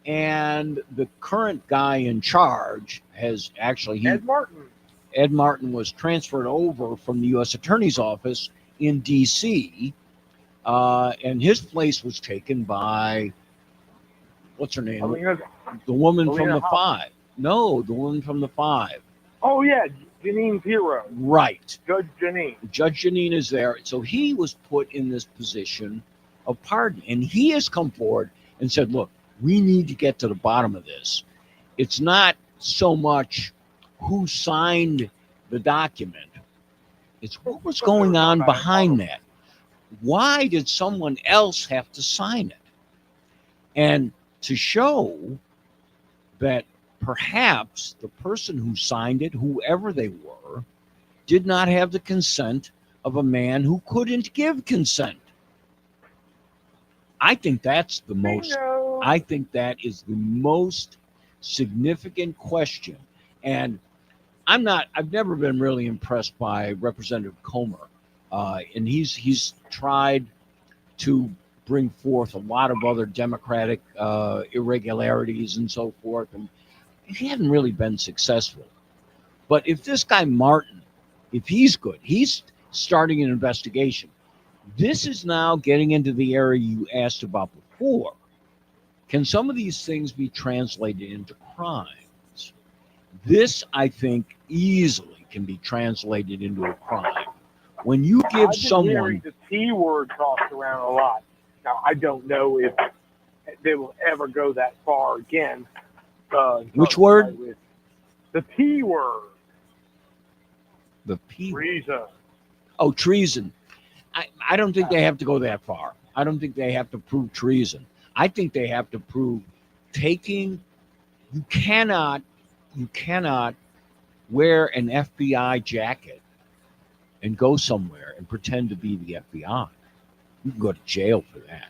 And the current guy in charge has actually Ed Martin was transferred over from the U.S. Attorney's Office in D.C. And his place was taken by what's her name? The woman from the Five. No, the woman from the Five. Oh yeah, Janine's hero. Right. Judge Janine. Judge Janine is there. So he was put in this position of pardon. And he has come forward and said, look, we need to get to the bottom of this. It's not so much who signed the document. It's what was going on behind that. Why did someone else have to sign it? And to show that perhaps the person who signed it, whoever they were, did not have the consent of a man who couldn't give consent. I think that's the most. I think that is the most significant question. And I've never been really impressed by Representative Comer. And he's tried to bring forth a lot of other Democratic irregularities and so forth. And he hadn't really been successful. But if this guy Martin, if he's good, he's starting an investigation. This is now getting into the area you asked about before. Can some of these things be translated into crimes? This, I think, easily can be translated into a crime. When you give someone... hearing the T word tossed around a lot. Now, I don't know if they will ever go that far again. Which word? The T word. The P word. Treason. Oh, treason. I don't think they have to go that far. I don't think they have to prove treason. I think they have to prove taking. You cannot wear an FBI jacket and go somewhere and pretend to be the FBI. You can go to jail for that.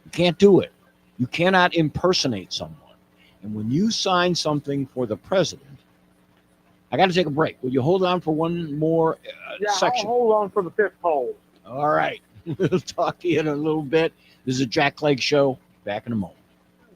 You can't do it. You cannot impersonate someone. And when you sign something for the president, I got to take a break. Will you hold on for one more section? I'll hold on for the fifth hole. All right. We'll talk to you in a little bit. This is a Jack Clegg show. Back in a moment.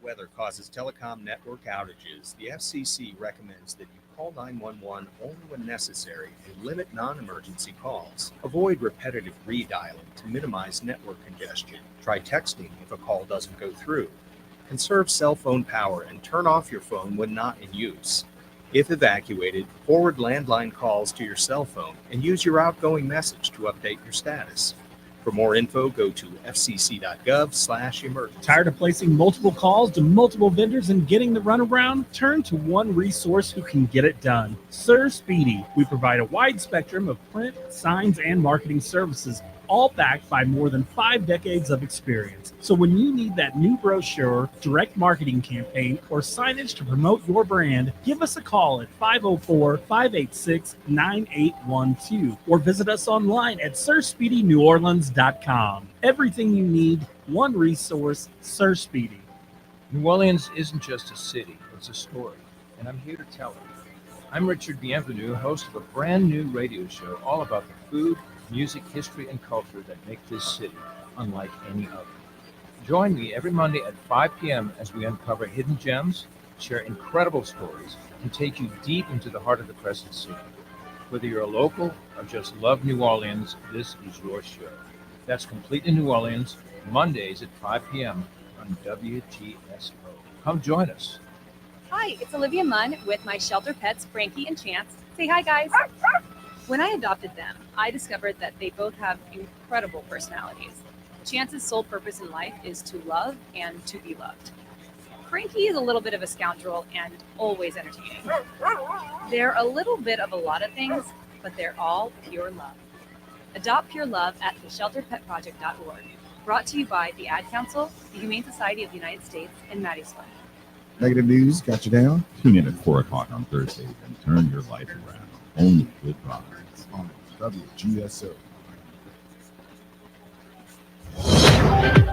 Weather causes telecom network outages. The FCC recommends that you call 911 only when necessary and limit non-emergency calls. Avoid repetitive redialing to minimize network congestion. Try texting if a call doesn't go through. Conserve cell phone power and turn off your phone when not in use. If evacuated, forward landline calls to your cell phone and use your outgoing message to update your status. For more info, go to fcc.gov/emergency. Tired of placing multiple calls to multiple vendors and getting the runaround? Turn to one resource who can get it done. Sir Speedy. We provide a wide spectrum of print, signs, and marketing services, all backed by more than 5 decades of experience. So when you need that new brochure, direct marketing campaign, or signage to promote your brand, give us a call at 504-586-9812 or visit us online at sirspeedyneworleans.com. Everything you need, one resource, Sir Speedy. New Orleans isn't just a city, it's a story, and I'm here to tell it. I'm Richard Bienvenu, host of a brand new radio show all about the food, music, history, and culture that make this city unlike any other. Join me every Monday at 5 p.m. as we uncover hidden gems, share incredible stories, and take you deep into the heart of the Crescent City. Whether you're a local or just love New Orleans, this is your show. That's Complete in New Orleans, Mondays at 5 p.m. on WGSO. Come join us. Hi, it's Olivia Munn with my shelter pets, Frankie and Chance. Say hi, guys. When I adopted them, I discovered that they both have incredible personalities. Chance's sole purpose in life is to love and to be loved. Frankie is a little bit of a scoundrel and always entertaining. They're a little bit of a lot of things, but they're all pure love. Adopt pure love at theshelterpetproject.org. Brought to you by the Ad Council, the Humane Society of the United States, and Maddie's Fund. Negative news got you down? Tune in at 4 o'clock on Thursdays and turn your life around. Only good vibes on WGSO.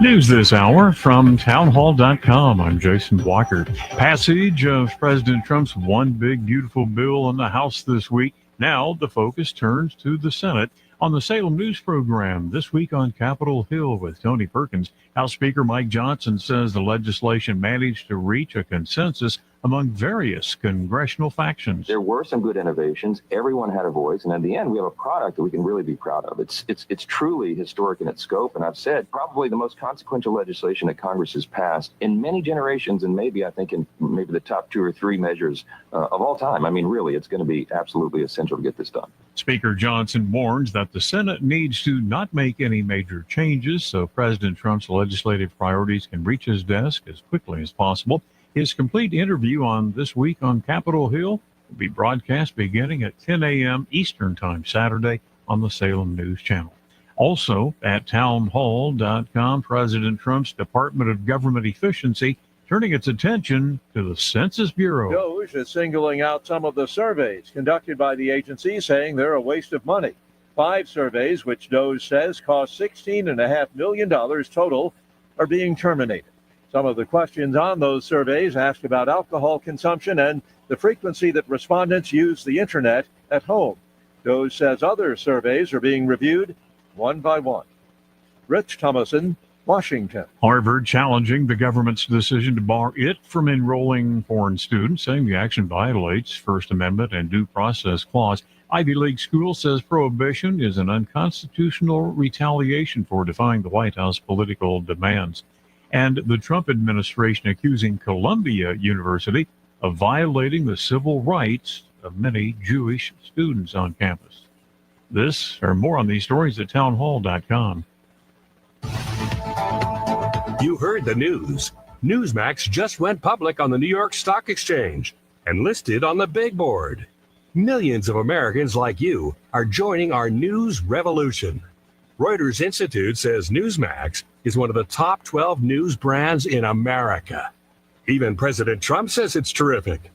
News this hour from townhall.com. I'm Jason Blocker. Passage of President Trump's One Big Beautiful Bill in the House this week. Now the focus turns to the Senate. On the Salem News program this week on Capitol Hill with Tony Perkins, House Speaker Mike Johnson says the legislation managed to reach a consensus among various congressional factions. There were some good innovations. Everyone had a voice. And in the end, we have a product that we can really be proud of. It's truly historic in its scope. And I've said probably the most consequential legislation that Congress has passed in many generations, and maybe I think in maybe the top 2 or 3 measures of all time. I mean, really, it's going to be absolutely essential to get this done. Speaker Johnson warns that the Senate needs to not make any major changes so President Trump's legislative priorities can reach his desk as quickly as possible. His complete interview on This Week on Capitol Hill will be broadcast beginning at 10 a.m. Eastern Time Saturday on the Salem News Channel. Also at townhall.com, President Trump's Department of Government Efficiency turning its attention to the Census Bureau. DOJ is singling out some of the surveys conducted by the agency, saying they're a waste of money. 5 surveys, which DOJ says cost $16.5 million total, are being terminated. Some of the questions on those surveys ask about alcohol consumption and the frequency that respondents use the internet at home. DOJ says other surveys are being reviewed one by one. Rich Thomason, Washington. Harvard challenging the government's decision to bar it from enrolling foreign students, saying the action violates First Amendment and due process clause. Ivy League school says prohibition is an unconstitutional retaliation for defying the White House political demands. And the Trump administration accusing Columbia University of violating the civil rights of many Jewish students on campus. This or more on these stories at townhall.com. You heard the news. Newsmax just went public on the New York Stock Exchange and listed on the big board. Millions of Americans like you are joining our news revolution. Reuters Institute says Newsmax is one of the top 12 news brands in America. Even President Trump says it's terrific.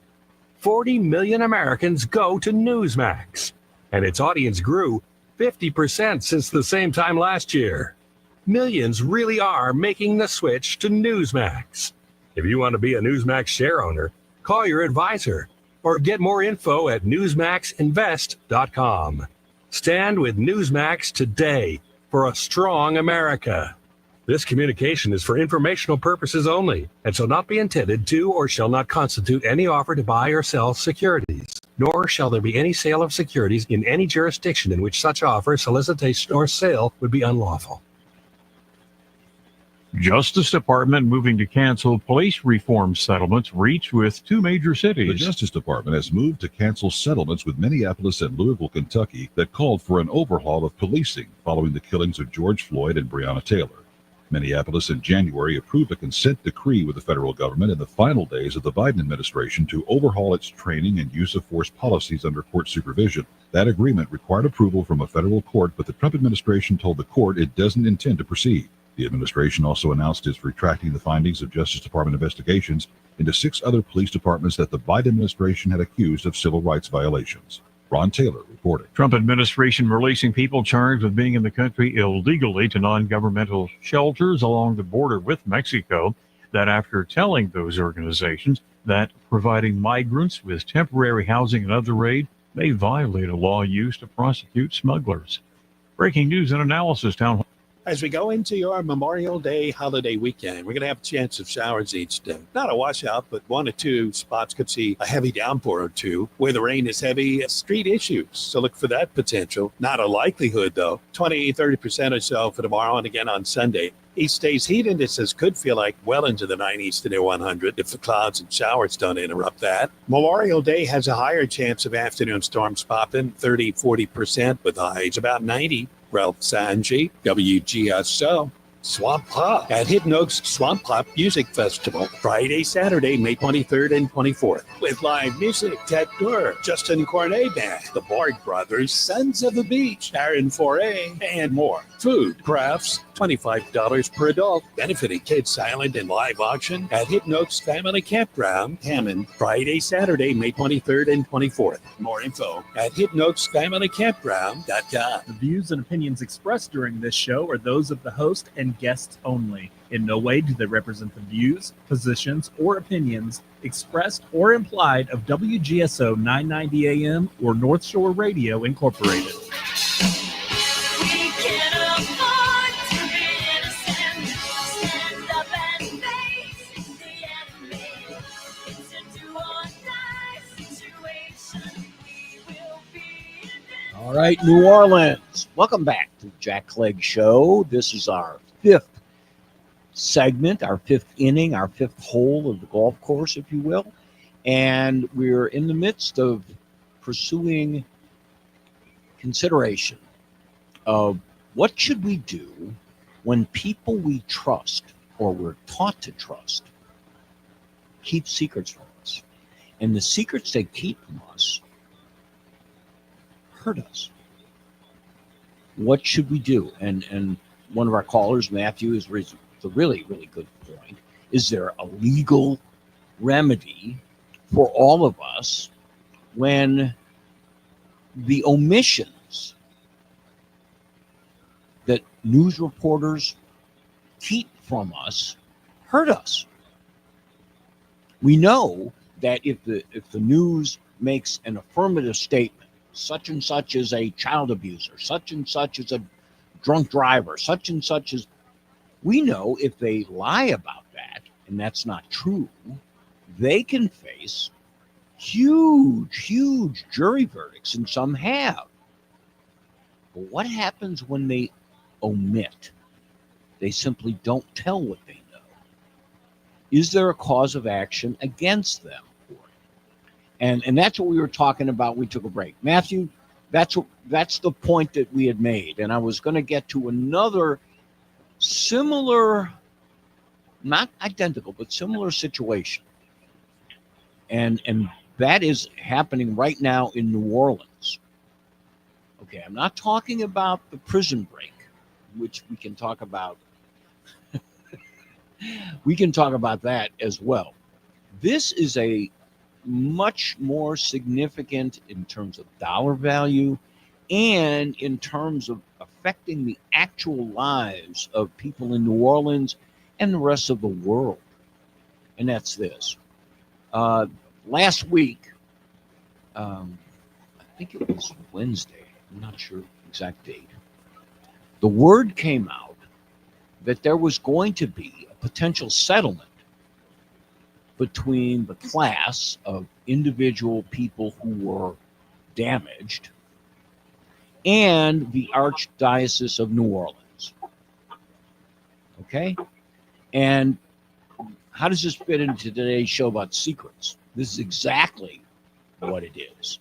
40 million Americans go to Newsmax, and its audience grew 50% since the same time last year. Millions really are making the switch to Newsmax. If you want to be a Newsmax share owner, call your advisor or get more info at newsmaxinvest.com. Stand with Newsmax today for a strong America. This communication is for informational purposes only and shall not be intended to or shall not constitute any offer to buy or sell securities, nor shall there be any sale of securities in any jurisdiction in which such offer, solicitation, or sale would be unlawful. Justice Department moving to cancel police reform settlements reached with 2 major cities. The Justice Department has moved to cancel settlements with Minneapolis and Louisville, Kentucky that called for an overhaul of policing following the killings of George Floyd and Breonna Taylor. Minneapolis in January approved a consent decree with the federal government in the final days of the Biden administration to overhaul its training and use of force policies under court supervision. That agreement required approval from a federal court, but the Trump administration told the court it doesn't intend to proceed. The administration also announced it's retracting the findings of Justice Department investigations into 6 other police departments that the Biden administration had accused of civil rights violations. Ron Taylor reporting. Trump administration releasing people charged with being in the country illegally to non-governmental shelters along the border with Mexico. That after telling those organizations that providing migrants with temporary housing and other aid may violate a law used to prosecute smugglers. Breaking news and analysis, Town. As we go into your Memorial Day holiday weekend, we're going to have a chance of showers each day. Not a washout, but 1 or 2 spots could see a heavy downpour or 2. Where the rain is heavy, street issues. So look for that potential. Not a likelihood, though. 20-30% or so for tomorrow and again on Sunday. East day's heat indices could feel like well into the 90s to near 100 if the clouds and showers don't interrupt that. Memorial Day has a higher chance of afternoon storms popping, 30-40% with highs about 90. Ralph Sanji, WGSO. Swamp Pop at Hidden Oaks Swamp Pop Music Festival, Friday, Saturday, May 23rd and 24th. With live music, Ted Durr, Justin Cornet Band, the Bard Brothers, Sons of the Beach, Aaron Foray, and more. Food, crafts, $25 per adult, benefiting Kids Silent and Live Auction at Hidden Oaks Family Campground, Hammond, Friday, Saturday, May 23rd and 24th. More info at hiddenoaksfamilycampground.com. The views and opinions expressed during this show are those of the host and guests only. In no way do they represent the views, positions, or opinions expressed or implied of WGSO 990 AM or North Shore Radio Incorporated. All right, New Orleans. Welcome back to the Jack Clegg Show. This is our fifth segment, our fifth inning, our fifth hole of the golf course, if you will. And we're in the midst of pursuing consideration of what should we do when people we trust or we're taught to trust keep secrets from us. And the secrets they keep from us hurt us. What should we do? And one of our callers, Matthew, has raised a really, really good point. Is there a legal remedy for all of us when the omissions that news reporters keep from us hurt us? We know that if the news makes an affirmative statement, such and such is a child abuser, such and such is a drunk driver, such and such is, we know if they lie about that, and that's not true, they can face huge jury verdicts, and some have. But what happens when they omit? They simply don't tell what they know. Is there a cause of action against them? And that's what we were talking about. We took a break. Matthew, that's the point that we had made. And I was going to get to another similar, not identical, but similar situation. And that is happening right now in New Orleans. Okay, I'm not talking about the prison break, which we can talk about. We can talk about that as well. This is a much more significant in terms of dollar value and in terms of affecting the actual lives of people in New Orleans and the rest of the world. And that's this. Last week, I think it was Wednesday, I'm not sure exact date, the word came out that there was going to be a potential settlement between the class of individual people who were damaged and the Archdiocese of New Orleans. Okay? And how does this fit into today's show about secrets? This is exactly what it is.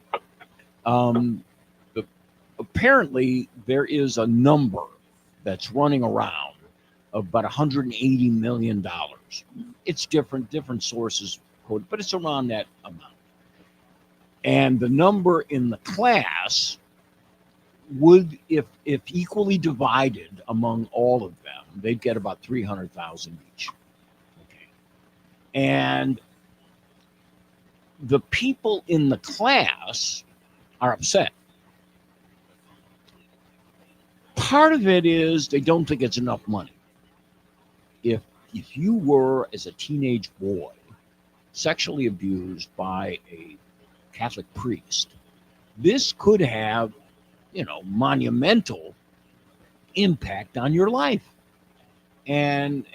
Apparently, there is a number that's running around of about $180 million. It's different sources quoted, but it's around that amount. And the number in the class would, if equally divided among all of them, they'd get about $300,000 each. Okay. And the people in the class are upset. Part of it is they don't think it's enough money. If you were, as a teenage boy, sexually abused by a Catholic priest, this could have, monumental impact on your life. And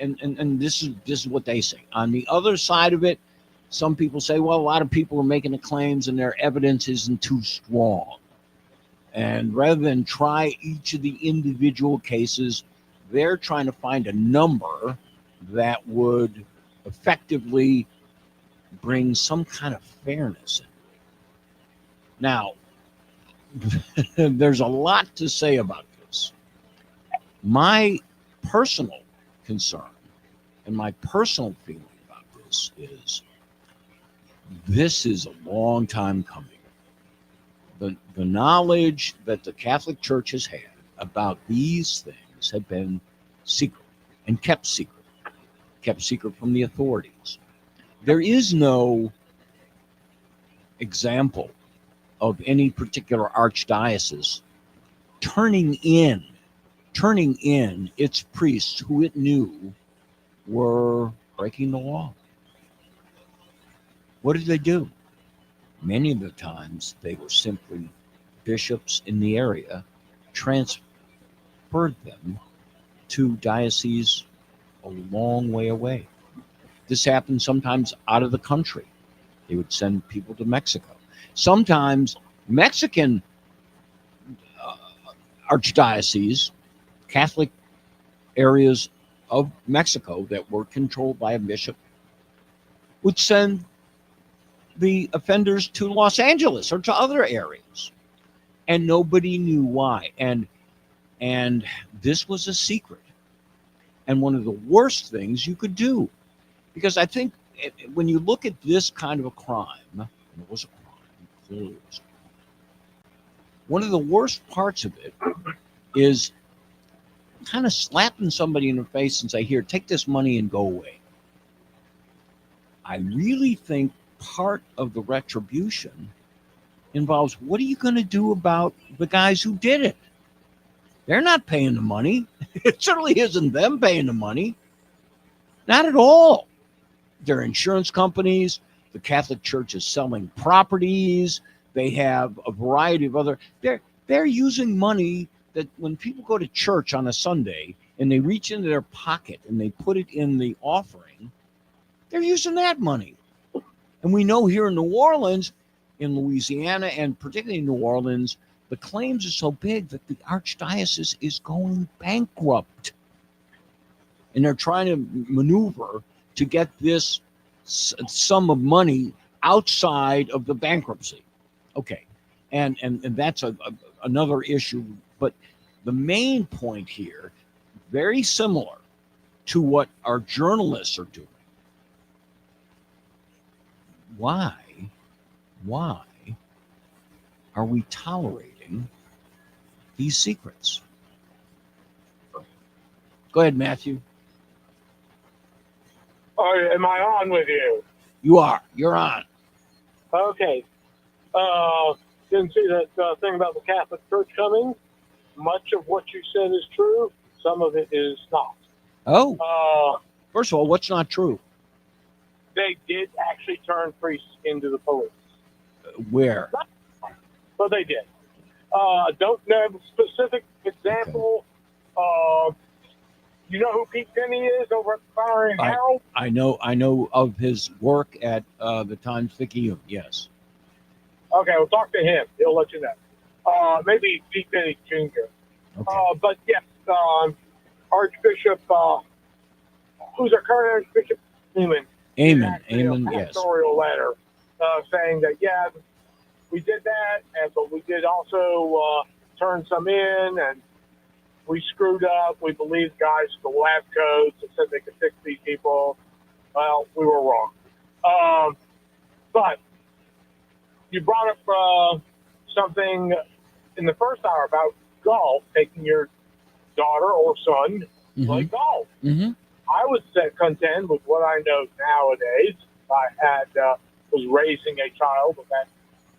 this is what they say. On the other side of it, some people say, well, a lot of people are making the claims and their evidence isn't too strong. And rather than try each of the individual cases, they're trying to find a number that would effectively bring some kind of fairness in. Now, there's a lot to say about this. My personal concern and my personal feeling about this is a long time coming. The knowledge that the Catholic Church has had about these things have been secret and kept secret from the authorities. There is no example of any particular archdiocese turning in its priests who it knew were breaking the law. What did they do? Many of the times they were simply bishops in the area, transferred them to dioceses a long way away. This happened sometimes out of the country. They would send people to Mexico. Sometimes Mexican archdioceses, Catholic areas of Mexico that were controlled by a bishop, would send the offenders to Los Angeles or to other areas. And nobody knew why. And this was a secret. And one of the worst things you could do, because I think when you look at this kind of a crime, and it was a crime, clearly it was a crime, one of the worst parts of it is kind of slapping somebody in the face and say, here, take this money and go away. I really think part of the retribution involves, what are you going to do about the guys who did it? They're not paying the money. It certainly isn't them paying the money. Not at all. They're insurance companies. The Catholic Church is selling properties. They have a variety of other. They're using money that when people go to church on a Sunday and they reach into their pocket and they put it in the offering, they're using that money. And we know here in New Orleans, in Louisiana, and particularly in New Orleans, the claims are so big that the archdiocese is going bankrupt. And they're trying to maneuver to get this sum of money outside of the bankruptcy. Okay. And that's another issue. But the main point here, very similar to what our journalists are doing. Why are we tolerating these secrets? Go ahead, Matthew. Oh, am I on with you? You are. You're on. Okay. Didn't see that thing about the Catholic Church coming. Much of what you said is true. Some of it is not. Oh. First of all, what's not true? They did actually turn priests into the police. Where? But they did. Don't know the specific example. Okay. You know who Pete Penny is over at the Fire and Herald? I know of his work at the Times-Picayune, yes. Okay, we'll talk to him. He'll let you know. Maybe Pete Penny Jr. Okay. But yes, Archbishop, who's our current Archbishop? Amen, yes. A pastoral letter saying that, yeah, we did that, but we did also turn some in, and we screwed up. We believed guys with the lab codes that said they could fix these people. Well, we were wrong. But you brought up something in the first hour about golf, taking your daughter or son to play golf. Mm-hmm. I would contend with what I know nowadays. If I was raising a child of that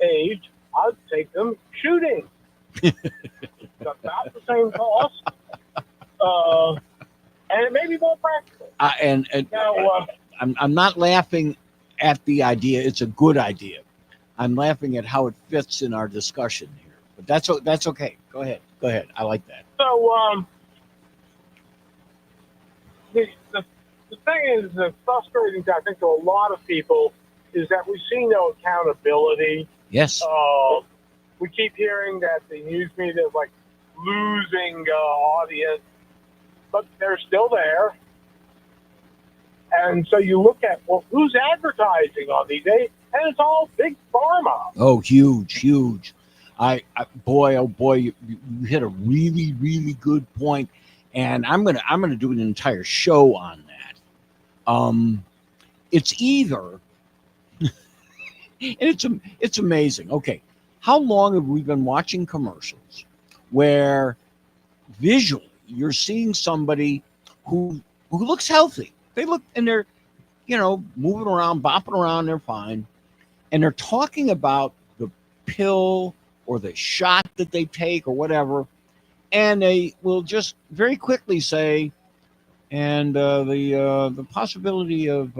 age, I'd take them shooting. It's about the same cost, and it may be more practical. I'm not laughing at the idea. It's a good idea. I'm laughing at how it fits in our discussion here. But that's okay. Go ahead. I like that. So the thing is, the frustrating, I think, to a lot of people is that we see no accountability. Yes. We keep hearing that the news media is like losing audience, but they're still there. And so you look at, well, who's advertising on these days? And it's all big pharma. Oh, huge. Boy, you hit a really, really good point. And I'm gonna do an entire show on that. It's either, and it's amazing. Okay, how long have we been watching commercials where visually you're seeing somebody who looks healthy. They look, and they're, moving around, bopping around, they're fine. And they're talking about the pill or the shot that they take or whatever. And they will just very quickly say, and the possibility of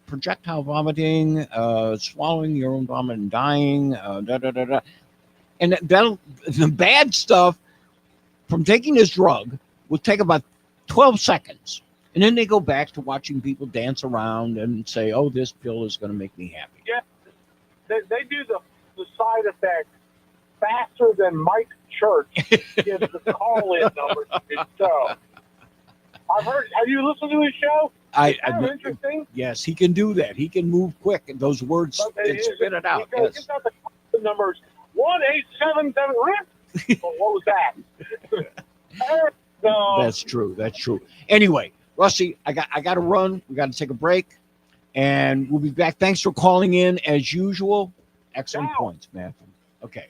projectile vomiting, swallowing your own vomit and dying, And the bad stuff from taking this drug will take about 12 seconds. And then they go back to watching people dance around and say, oh, this pill is going to make me happy. Yeah, they do the side effects faster than Mike Church gives the call-in number to his show. I've heard. Have you listened to his show? It's kind of interesting. Yes, he can do that. He can move quick, and those words and spit it out. He gives out the numbers 1-877. What was that? No. That's true. That's true. Anyway, Rusty, I got to run. We got to take a break, and we'll be back. Thanks for calling in as usual. Excellent points, Matthew. Okay.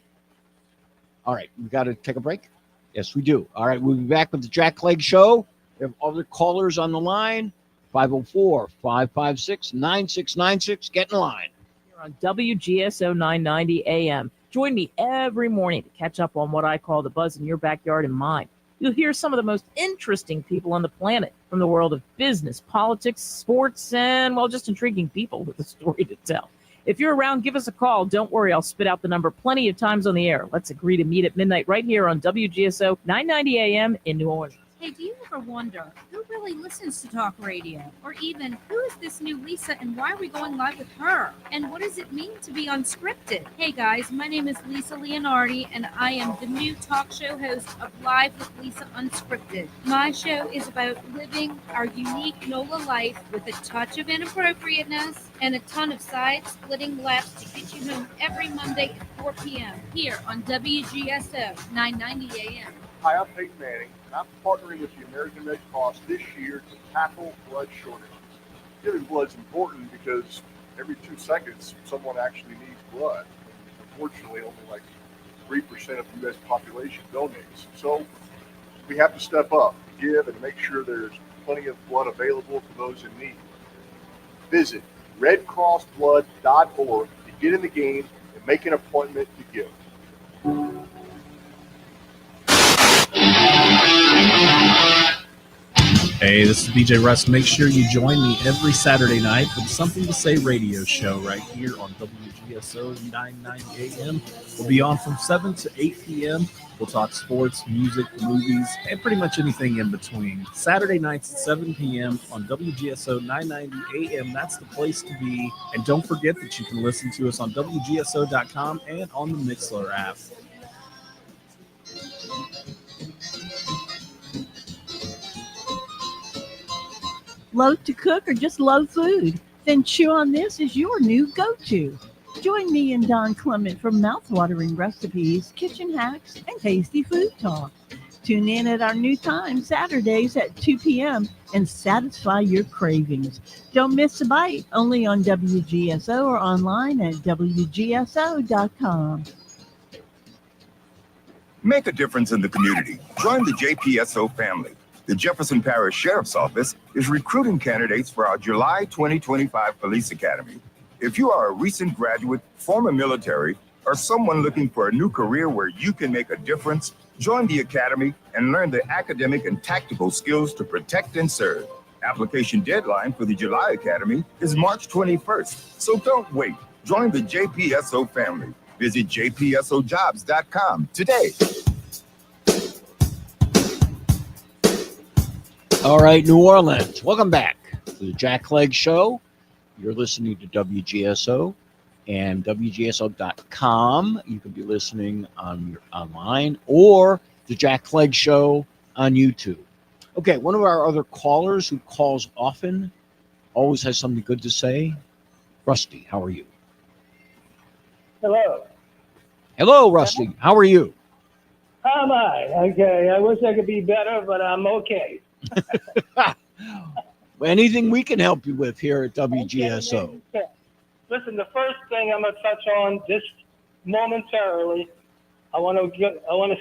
All right, we got to take a break. Yes, we do. All right, we'll be back with the Jack Clegg Show. We have other callers on the line. 504-556-9696. Get in line. You're on WGSO 990 AM. Join me every morning to catch up on what I call the buzz in your backyard and mine. You'll hear some of the most interesting people on the planet from the world of business, politics, sports, and, well, just intriguing people with a story to tell. If you're around, give us a call. Don't worry, I'll spit out the number plenty of times on the air. Let's agree to meet at midnight right here on WGSO 990 AM in New Orleans. Hey, do you ever wonder who really listens to talk radio? Or even, who is this new Lisa and why are we going live with her? And what does it mean to be unscripted? Hey guys, my name is Lisa Leonardi and I am the new talk show host of Live with Lisa Unscripted. My show is about living our unique NOLA life with a touch of inappropriateness and a ton of side-splitting laughs to get you home every Monday at 4 p.m. here on WGSO 990 AM. Hi, I'm Peyton Manning, and I'm partnering with the American Red Cross this year to tackle blood shortages. Giving blood is important because every 2 seconds, someone actually needs blood. And unfortunately, only like 3% of the U.S. population donates. So we have to step up, give, and make sure there's plenty of blood available for those in need. Visit redcrossblood.org to get in the game and make an appointment to give. Hey, this is BJ Russ. Make sure you join me every Saturday night for the Something to Say radio show right here on WGSO 990 AM. We'll be on from 7 to 8 p.m. We'll talk sports, music, movies, and pretty much anything in between. Saturday nights at 7 p.m. on WGSO 990 AM. That's the place to be. And don't forget that you can listen to us on WGSO.com and on the Mixler app. Loathe to cook or just love food? Then Chew On This is your new go-to. Join me and Don Clement for mouth-watering recipes, kitchen hacks, and tasty food talk. Tune in at our new time, Saturdays at 2 p.m. and satisfy your cravings. Don't miss a bite, only on WGSO or online at WGSO.com. Make a difference in the community. Join the JPSO family. The Jefferson Parish Sheriff's Office is recruiting candidates for our July 2025 Police Academy. If you are a recent graduate, former military, or someone looking for a new career where you can make a difference, join the Academy and learn the academic and tactical skills to protect and serve. Application deadline for the July Academy is March 21st, so don't wait. Join the JPSO family. Visit jpsojobs.com today. All right, New Orleans, welcome back to the Jack Clegg Show. You're listening to WGSO and WGSO.com. You can be listening on your online or the Jack Clegg Show on YouTube. Okay, one of our other callers who calls often always has something good to say. Rusty, how are you? Hello. Hello, Rusty. How are you? How am I? Okay. I wish I could be better, but I'm okay. Anything we can help you with here at WGSO. Okay. Listen, the first thing I'm going to touch on just momentarily, I want to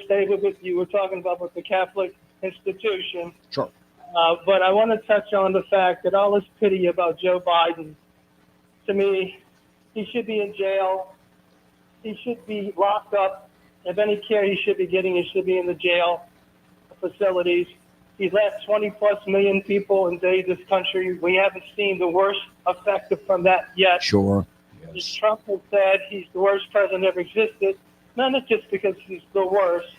stay with what you were talking about with the Catholic institution. Sure. But I want to touch on the fact that all this pity about Joe Biden, to me, he should be in jail. He should be locked up. If any care he should be getting, he should be in the jail facilities. He's left 20 plus million people invade this country. We haven't seen the worst effect from that yet. Sure. As Trump has said, he's the worst president ever existed. Not just because he's the worst,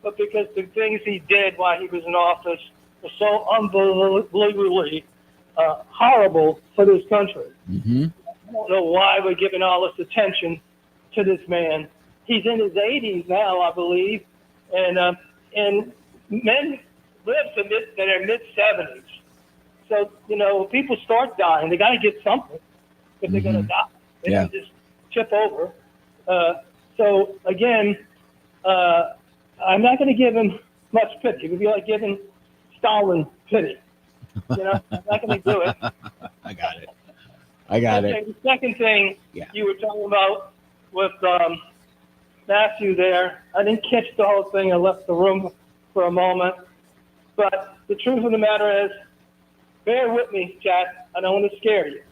but because the things he did while he was in office were so unbelievably horrible for this country. Mm-hmm. I don't know why we're giving all this attention to this man. He's in his 80s now, I believe, and men live to their mid-70s. So, when people start dying, they got to get something if they're going to die. They don't just tip over. So, again, I'm not going to give him much pity. It would be like giving Stalin pity. I'm not going to do it. I got it. The second thing you were talking about with Matthew there, I didn't catch the whole thing. I left the room for a moment. But the truth of the matter is, bear with me, Jack. I don't want to scare you.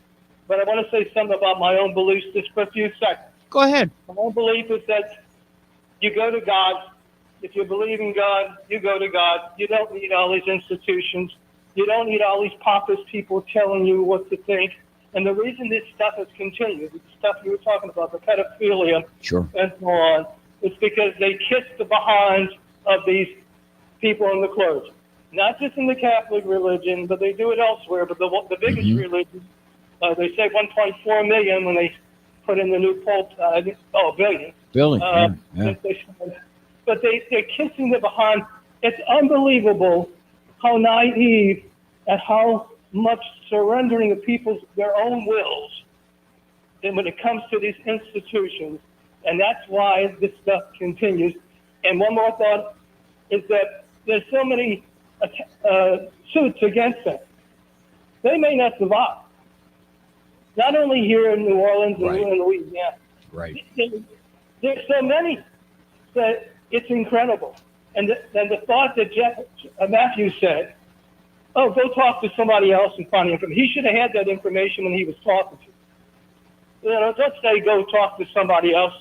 But I want to say something about my own beliefs just for a few seconds. Go ahead. My own belief is that you go to God. If you believe in God, you go to God. You don't need all these institutions. You don't need all these pompous people telling you what to think. And the reason this stuff has continued, the stuff you were talking about, the pedophilia and so on, is because they kiss the behinds of these people in the clergy. Not just in the Catholic religion, but they do it elsewhere. But the biggest religion, they say 1.4 million when they put in the new pope, a billion. Billion, But they're kissing the behind. It's unbelievable how naive and how much surrendering of people's their own wills and when it comes to these institutions. And that's why this stuff continues. And one more thought is that there's so many suits against them. They may not survive. Not only here in New Orleans and in Louisiana. Right. There's so many that it's incredible. And the thought that Matthew said, oh, go talk to somebody else and find information. He should have had that information when he was talking to you. Don't say go talk to somebody else.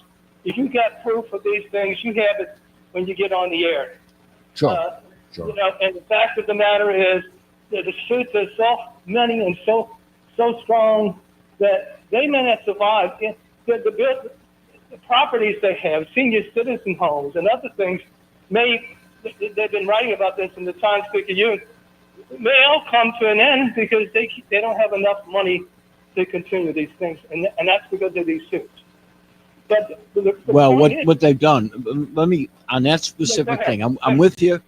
If you got proof of these things, you have it when you get on the air. Sure. And the fact of the matter is that the suits are so many and so strong that they may not survive. The properties they have, senior citizen homes and other things, they've been writing about this in the Times-Picayune, may all come to an end because they don't have enough money to continue these things, and that's because of these suits. But what they've done, let me on that specific thing. I'm with you,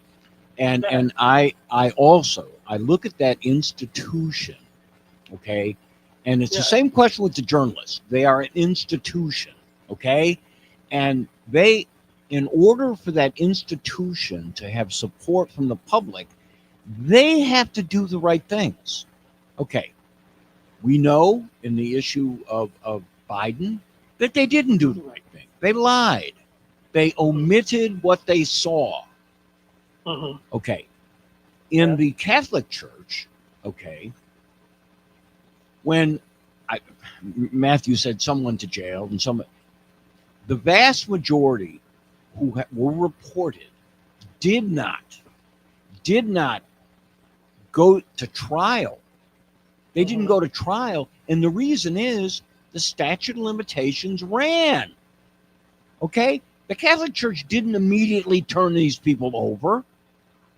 and I also look at that institution, okay, and it's the same question with the journalists. They are an institution, okay, and they, in order for that institution to have support from the public, they have to do the right things. Okay, we know in the issue of Biden that they didn't do the right thing. They lied. They omitted what they saw. Okay. In the Catholic Church, okay, when Matthew said someone to jail and the vast majority who were reported did not go to trial. They didn't go to trial, and the reason is the statute of limitations ran. Okay? The Catholic Church didn't immediately turn these people over.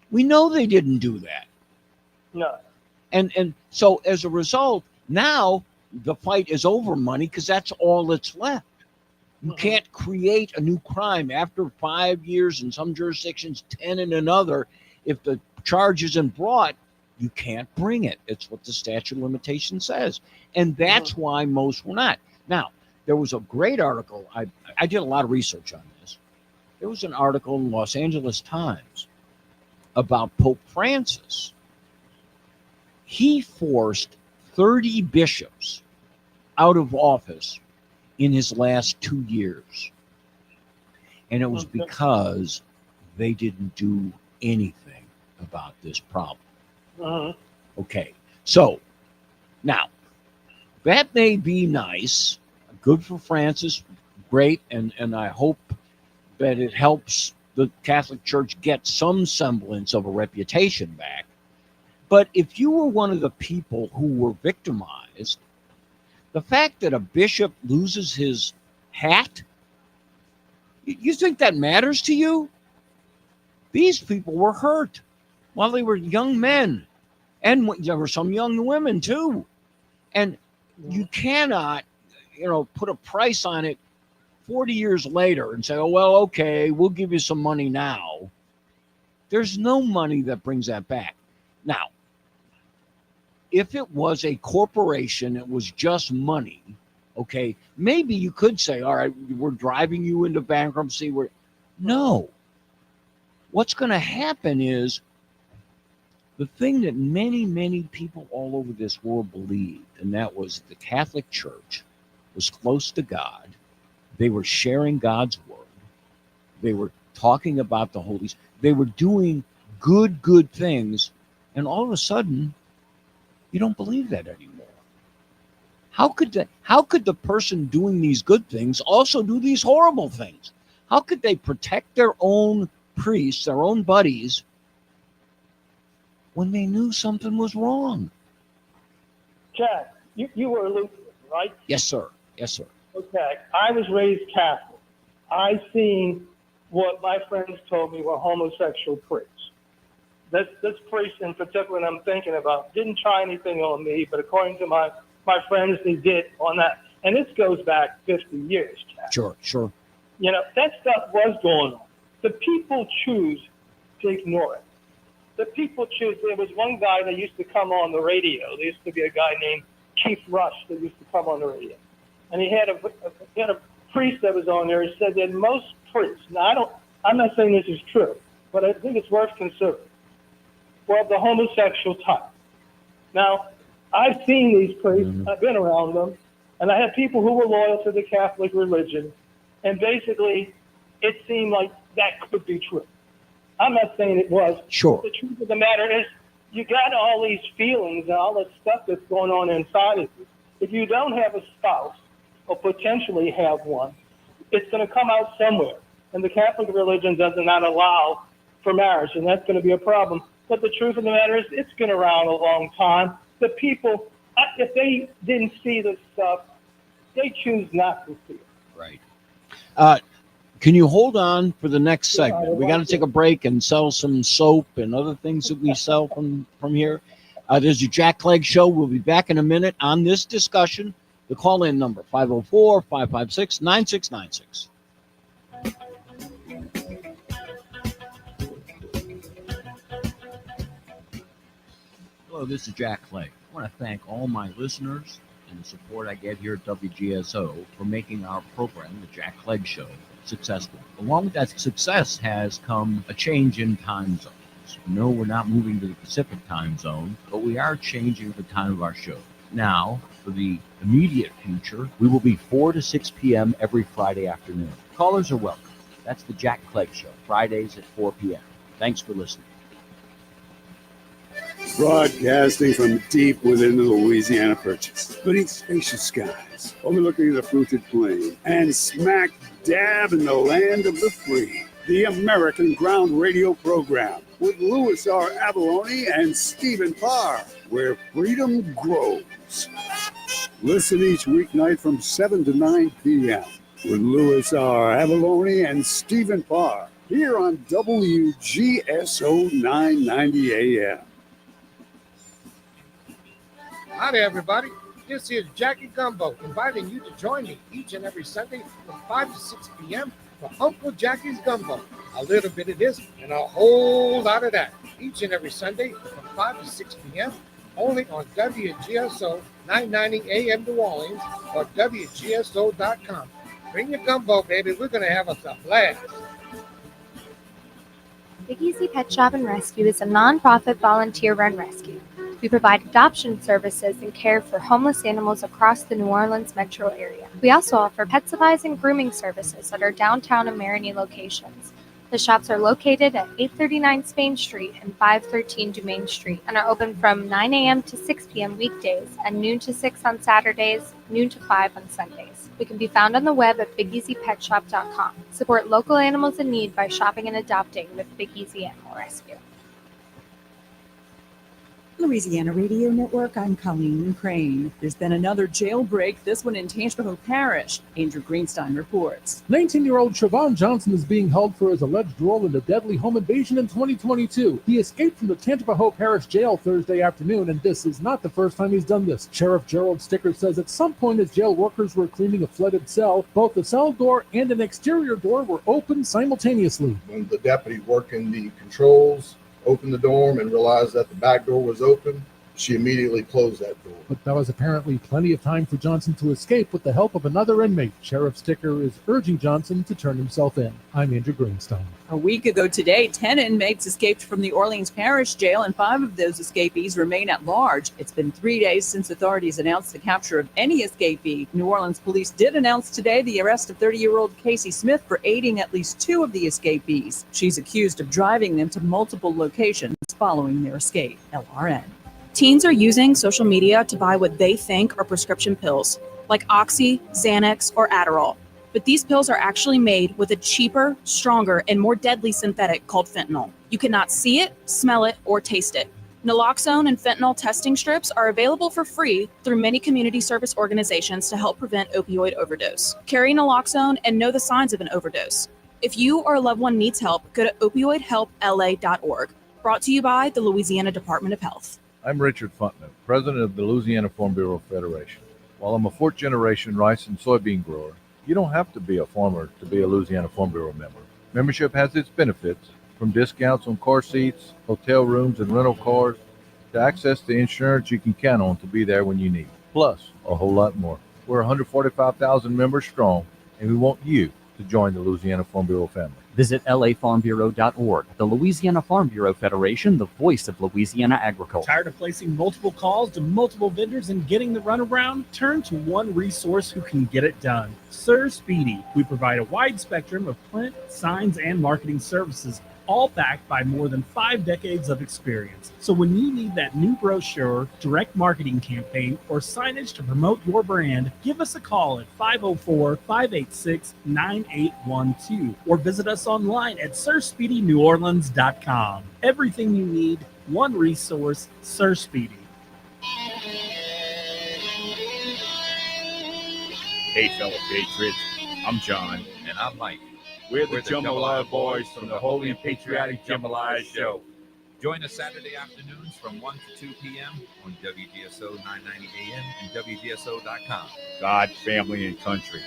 We know they didn't do that. No. And so as a result, now the fight is over money because that's all that's left. You can't create a new crime after 5 years in some jurisdictions, 10 in another. If the charge isn't brought, you can't bring it. It's what the statute of limitations says. And that's why most were not. Now, there was a great article. I did a lot of research on this. There was an article in Los Angeles Times about Pope Francis. He forced 30 bishops out of office in his last 2 years. And it was because they didn't do anything about this problem. Okay, so now that may be nice, good for Francis, great, and I hope that it helps the Catholic Church get some semblance of a reputation back. But if you were one of the people who were victimized, the fact that a bishop loses his hat, you think that matters to you? These people were hurt while they were young men, and there were some young women too. And you cannot, put a price on it 40 years later and say, oh, well, okay, we'll give you some money now. There's no money that brings that back. Now, if it was a corporation, it was just money, okay, maybe you could say, all right, we're driving you into bankruptcy. No. What's going to happen is the thing that many, many people all over this world believed, and that was the Catholic Church was close to God. They were sharing God's word. They were talking about the Holy Spirit. They were doing good things. And all of a sudden, you don't believe that anymore. How could the person doing these good things also do these horrible things? How could they protect their own priests, their own buddies, when they knew something was wrong? Jack, you were a Lutheran, right? Yes, sir. Yes, sir. Okay. I was raised Catholic. I seen what my friends told me were homosexual priests. This priest in particular that I'm thinking about didn't try anything on me, but according to my friends, they did on that. And this goes back 50 years, Jack. Sure. That stuff was going on. The people choose to ignore it. The people choose. There was one guy that used to come on the radio. There used to be a guy named Chief Rush that used to come on the radio. And he had a priest that was on there. He said that most priests, now I'm not saying this is true, but I think it's worth considering, were of the homosexual type. Now, I've seen these priests, I've been around them, and I had people who were loyal to the Catholic religion, and basically it seemed like that could be true. I'm not saying it was. Sure. The truth of the matter is, you got all these feelings and all that stuff that's going on inside of you. If you don't have a spouse, or potentially have one, it's going to come out somewhere. And the Catholic religion does not allow for marriage, and that's going to be a problem. But the truth of the matter is, it's been around a long time. The people, if they didn't see this stuff, they choose not to see it. Right. Can you hold on for the next segment? We got to take a break and sell some soap and other things that we sell from here. There's your Jack Clegg Show. We'll be back in a minute on this discussion. The call-in number, 504-556-9696. Hello, this is Jack Clegg. I want to thank all my listeners and the support I get here at WGSO for making our program, the Jack Clegg Show, successful. Along with that success has come a change in time zones. No, we're not moving to the Pacific time zone, but we are changing the time of our show. Now, for the immediate future, we will be 4 to 6 p.m. every Friday afternoon. Callers are welcome. That's the Jack Clegg Show, Fridays at 4 p.m. Thanks for listening. Broadcasting from deep within the Louisiana Purchase, beneath spacious skies, overlooking the fruited plain, and smack dab in the land of the free. The American Ground Radio Program with Louis R. Avalone and Stephen Parr, where freedom grows. Listen each weeknight from 7 to 9 p.m. with Louis R. Avalone and Stephen Parr here on WGSO 990 AM. Hi there, everybody. This is Jackie Gumbo, inviting you to join me each and every Sunday from 5 to 6 p.m. for Uncle Jackie's Gumbo. A little bit of this and a whole lot of that. Each and every Sunday from 5 to 6 p.m. only on WGSO 990 AM New Orleans or WGSO.com. Bring your gumbo, baby. We're going to have us a blast. Big Easy Pet Shop and Rescue is a nonprofit volunteer-run rescue. We provide adoption services and care for homeless animals across the New Orleans metro area. We also offer pet supplies and grooming services at our downtown and Marigny locations. The shops are located at 839 Spain Street and 513 Dumaine Street and are open from 9 a.m. to 6 p.m. weekdays and noon to 6 on Saturdays, noon to 5 on Sundays. We can be found on the web at BigEasyPetShop.com. Support local animals in need by shopping and adopting with Big Easy Animal Rescue. Louisiana Radio Network, I'm Colleen Crane. There's been another jailbreak, this one in Tangipahoa Parish. Andrew Greenstein reports. 19-year-old Trevon Johnson is being held for his alleged role in a deadly home invasion in 2022. He escaped from the Tangipahoa Parish jail Thursday afternoon, and this is not the first time he's done this. Sheriff Gerald Sticker says at some point as jail workers were cleaning a flooded cell, both the cell door and an exterior door were open simultaneously. When the deputy working the controls opened the dorm and realized that the back door was open, she immediately closed that door. But that was apparently plenty of time for Johnson to escape with the help of another inmate. Sheriff Sticker is urging Johnson to turn himself in. I'm Andrew Greenstein. A week ago today, 10 inmates escaped from the Orleans Parish Jail, and 5 of those escapees remain at large. It's been 3 days since authorities announced the capture of any escapee. New Orleans police did announce today the arrest of 30-year-old Casey Smith for aiding at least 2 of the escapees. She's accused of driving them to multiple locations following their escape. LRN. Teens are using social media to buy what they think are prescription pills, like Oxy, Xanax, or Adderall. But these pills are actually made with a cheaper, stronger, and more deadly synthetic called fentanyl. You cannot see it, smell it, or taste it. Naloxone and fentanyl testing strips are available for free through many community service organizations to help prevent opioid overdose. Carry naloxone and know the signs of an overdose. If you or a loved one needs help, go to opioidhelpla.org. Brought to you by the Louisiana Department of Health. I'm Richard Fontenot, president of the Louisiana Farm Bureau Federation. While I'm a fourth-generation rice and soybean grower, you don't have to be a farmer to be a Louisiana Farm Bureau member. Membership has its benefits, from discounts on car seats, hotel rooms, and rental cars, to access to insurance you can count on to be there when you need. Plus, a whole lot more. We're 145,000 members strong, and we want you to join the Louisiana Farm Bureau family. Visit lafarmbureau.org. The Louisiana Farm Bureau Federation, the voice of Louisiana agriculture. Tired of placing multiple calls to multiple vendors and getting the runaround? Turn to one resource who can get it done. Sir Speedy. We provide a wide spectrum of print, signs, and marketing services, all backed by more than 5 decades of experience. So when you need that new brochure, direct marketing campaign, or signage to promote your brand, give us a call at 504-586-9812 or visit us online at sirspeedyneworleans.com. Everything you need, one resource, Sir Speedy. Hey, fellow patriots, I'm John. And I'm Mike. We're the Jambalaya Boys from the Holy and Patriotic Jambalaya Show. Join us Saturday afternoons from 1 to 2 p.m. on WGSO 990 AM and WGSO.com. God, family, and country.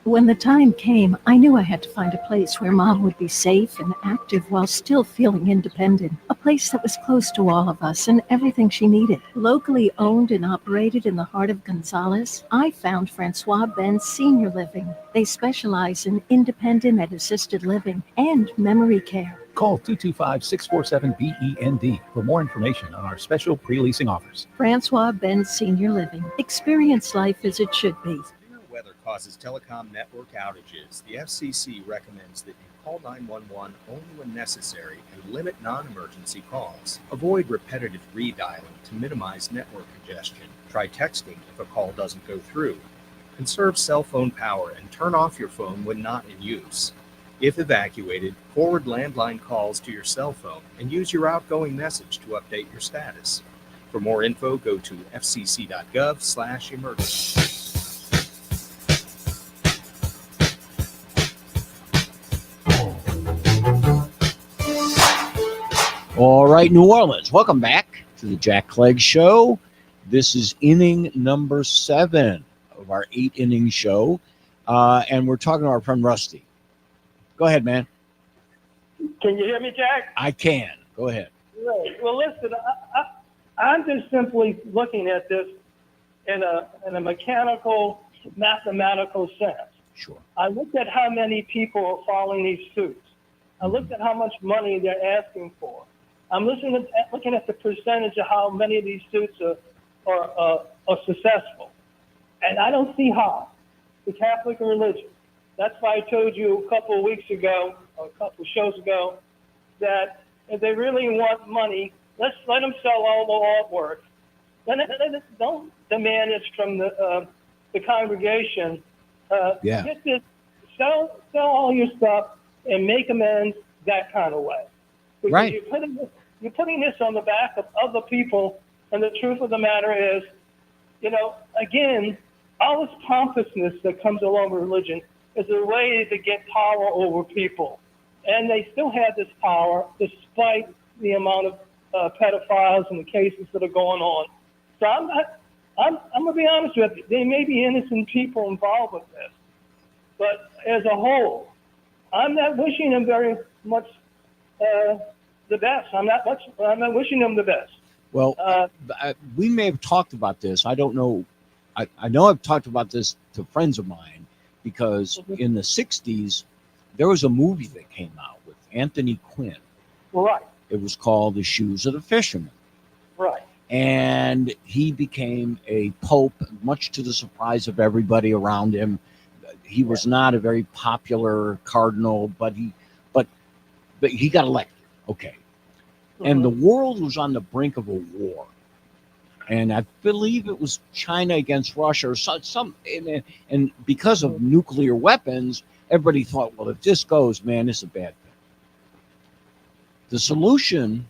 When the time came, I knew I had to find a place where Mom would be safe and active while still feeling independent. A place that was close to all of us and everything she needed. Locally owned and operated in the heart of Gonzales, I found Francois Ben's Senior Living. They specialize in independent and assisted living and memory care. Call 225-647-BEND for more information on our special pre-leasing offers. Francois Ben's Senior Living. Experience life as it should be. Weather causes telecom network outages. The FCC recommends that you call 911 only when necessary and limit non-emergency calls. Avoid repetitive redialing to minimize network congestion. Try texting if a call doesn't go through. Conserve cell phone power and turn off your phone when not in use. If evacuated, forward landline calls to your cell phone and use your outgoing message to update your status. For more info, go to fcc.gov/emergency. All right, New Orleans, welcome back to the Jack Clegg Show. This is inning number 7 of our 8-inning show, and we're talking to our friend Rusty. Go ahead, man. Can you hear me, Jack? I can. Go ahead. Great. Well, listen, I'm just simply looking at this in a mechanical, mathematical sense. Sure. I looked at how many people are filing these suits. I looked at how much money they're asking for. I'm looking at the percentage of how many of these suits are are successful. And I don't see how the Catholic religion. That's why I told you a couple of weeks ago, or a couple of shows ago, that if they really want money, let's let them sell all the artwork. Don't demand this from the congregation. Get this, sell all your stuff and make amends that kind of way. Because Right. you're putting this on the back of other people, and the truth of the matter is, again, all this pompousness that comes along with religion is a way to get power over people. And they still have this power despite the amount of pedophiles and the cases that are going on. So I'm going to be honest with you. There may be innocent people involved with this. But as a whole, I'm not wishing them very much the best. I'm not wishing them the best. Well, we may have talked about this. I don't know. I know I've talked about this to friends of mine because in the 60s, there was a movie that came out with Anthony Quinn. Right. It was called The Shoes of the Fisherman. Right. And he became a pope, much to the surprise of everybody around him. He was not a very popular cardinal, but he got elected. Okay. And the world was on the brink of a war. And I believe it was China against Russia or some and because of nuclear weapons, everybody thought, well, if this goes, man, this is a bad thing. The solution,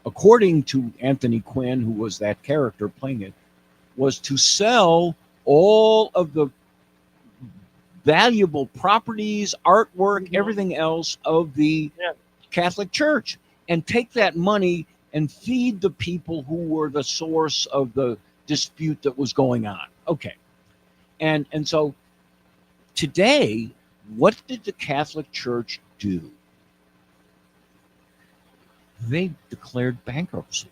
according to Anthony Quinn, who was that character playing it, was to sell all of the valuable properties, artwork, everything else of the Catholic Church and take that money and feed the people who were the source of the dispute that was going on. Okay. And so today, what did the Catholic Church do? They declared bankruptcy.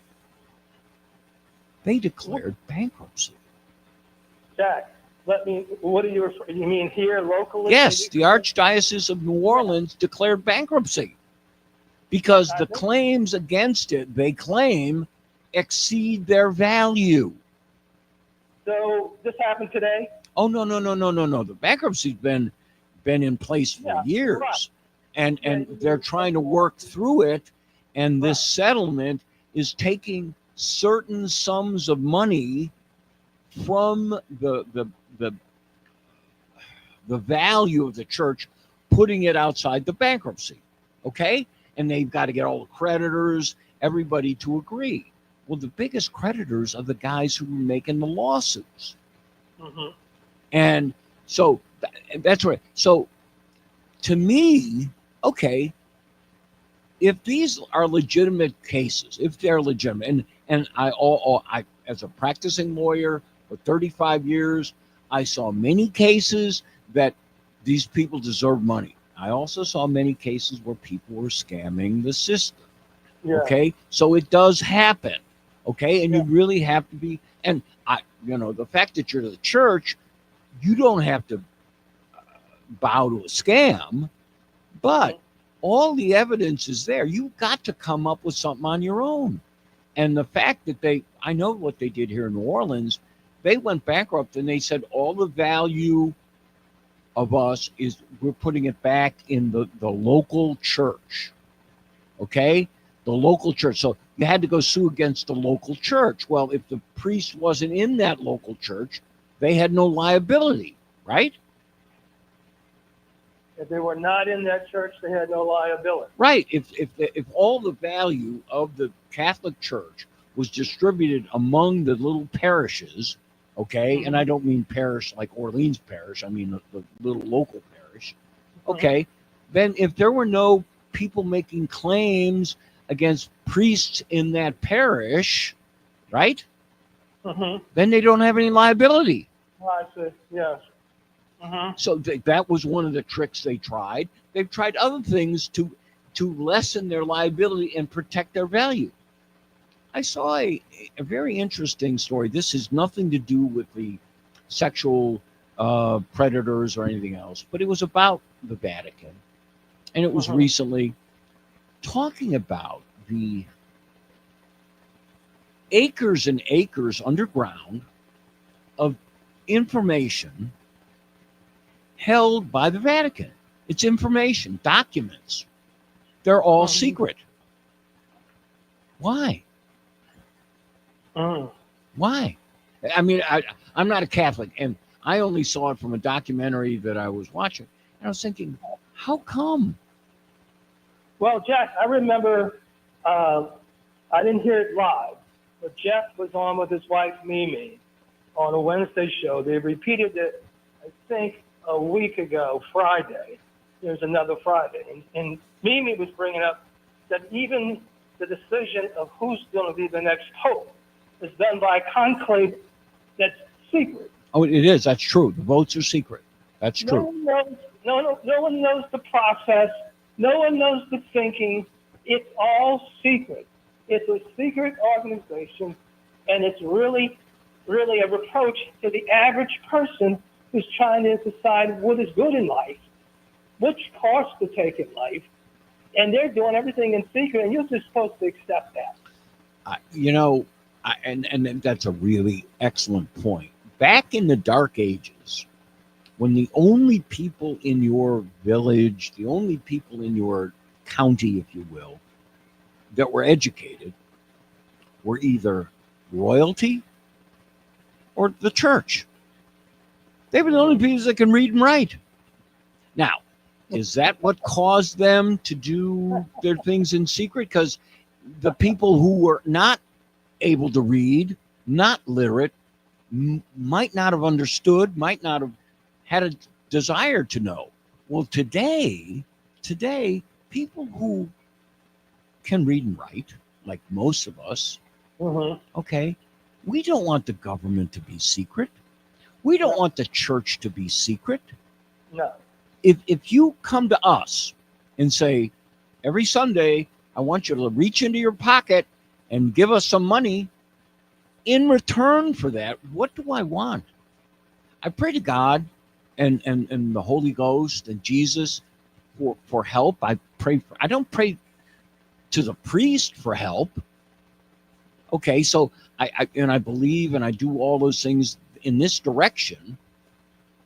Jack, what are you mean here locally? Yes, the Archdiocese of New Orleans declared bankruptcy because the claims against it, they claim, exceed their value. So this happened today? Oh, no. The bankruptcy's been in place for years. Right. And they're trying to work through it. And this settlement is taking certain sums of money from the value of the church, putting it outside the bankruptcy. Okay? And they've got to get all the creditors, everybody to agree. Well, the biggest creditors are the guys who were making the lawsuits. Mm-hmm. And so that's right. So to me, okay, if these are legitimate cases, if they're legitimate, and I as a practicing lawyer for 35 years, I saw many cases that these people deserve money. I also saw many cases where people were scamming the system. Yeah. Okay, so it does happen. Okay, and you really have to be. And the fact that you're the church, you don't have to bow to a scam, but all the evidence is there. You've got to come up with something on your own. And the fact that I know what they did here in New Orleans, they went bankrupt and they said all the value of us is we're putting it back in the local church. Okay? The local church. So you had to go sue against the local church. Well, if the priest wasn't in that local church, they had no liability, right? If they were not in that church, they had no liability. Right. If all the value of the Catholic Church was distributed among the little parishes, okay, and I don't mean parish like Orleans Parish, I mean the little local parish, okay, then if there were no people making claims against priests in that parish, right, then they don't have any liability. I see, yes. So that was one of the tricks they tried. They've tried other things to lessen their liability and protect their value. I saw a very interesting story. This has nothing to do with the sexual predators or anything else, but it was about the Vatican. And it was recently talking about the acres and acres underground of information held by the Vatican. It's information, documents. They're all secret. Why? Why? I mean, I'm not a Catholic, and I only saw it from a documentary that I was watching. And I was thinking, how come? Well, Jack, I remember, I didn't hear it live, but Jeff was on with his wife, Mimi, on a Wednesday show. They repeated it, I think, a week ago, Friday. There's another Friday. And Mimi was bringing up that even the decision of who's going to be the next pope is done by a conclave that's secret. Oh, it is. That's true. The votes are secret. That's No true. one knows, no one knows the process. No one knows the thinking. It's all secret. It's a secret organization, and it's really, really a reproach to the average person who's trying to decide what is good in life, which course to take in life, and they're doing everything in secret, and you're just supposed to accept that. And that's a really excellent point. Back in the Dark Ages, when the only people in your village, the only people in your county, if you will, that were educated were either royalty or the church. They were the only people that can read and write. Now, is that what caused them to do their things in secret? Because the people who were not able to read, not literate, might not have understood, might not have had a desire to know. Well, today, people who can read and write, like most of us, okay, we don't want the government to be secret. We don't want the church to be secret. No. If you come to us and say, every Sunday, I want you to reach into your pocket and give us some money, in return for that, what do I want? I pray to God and the Holy Ghost and Jesus for help. I don't pray to the priest for help. Okay, so I believe and I do all those things in this direction.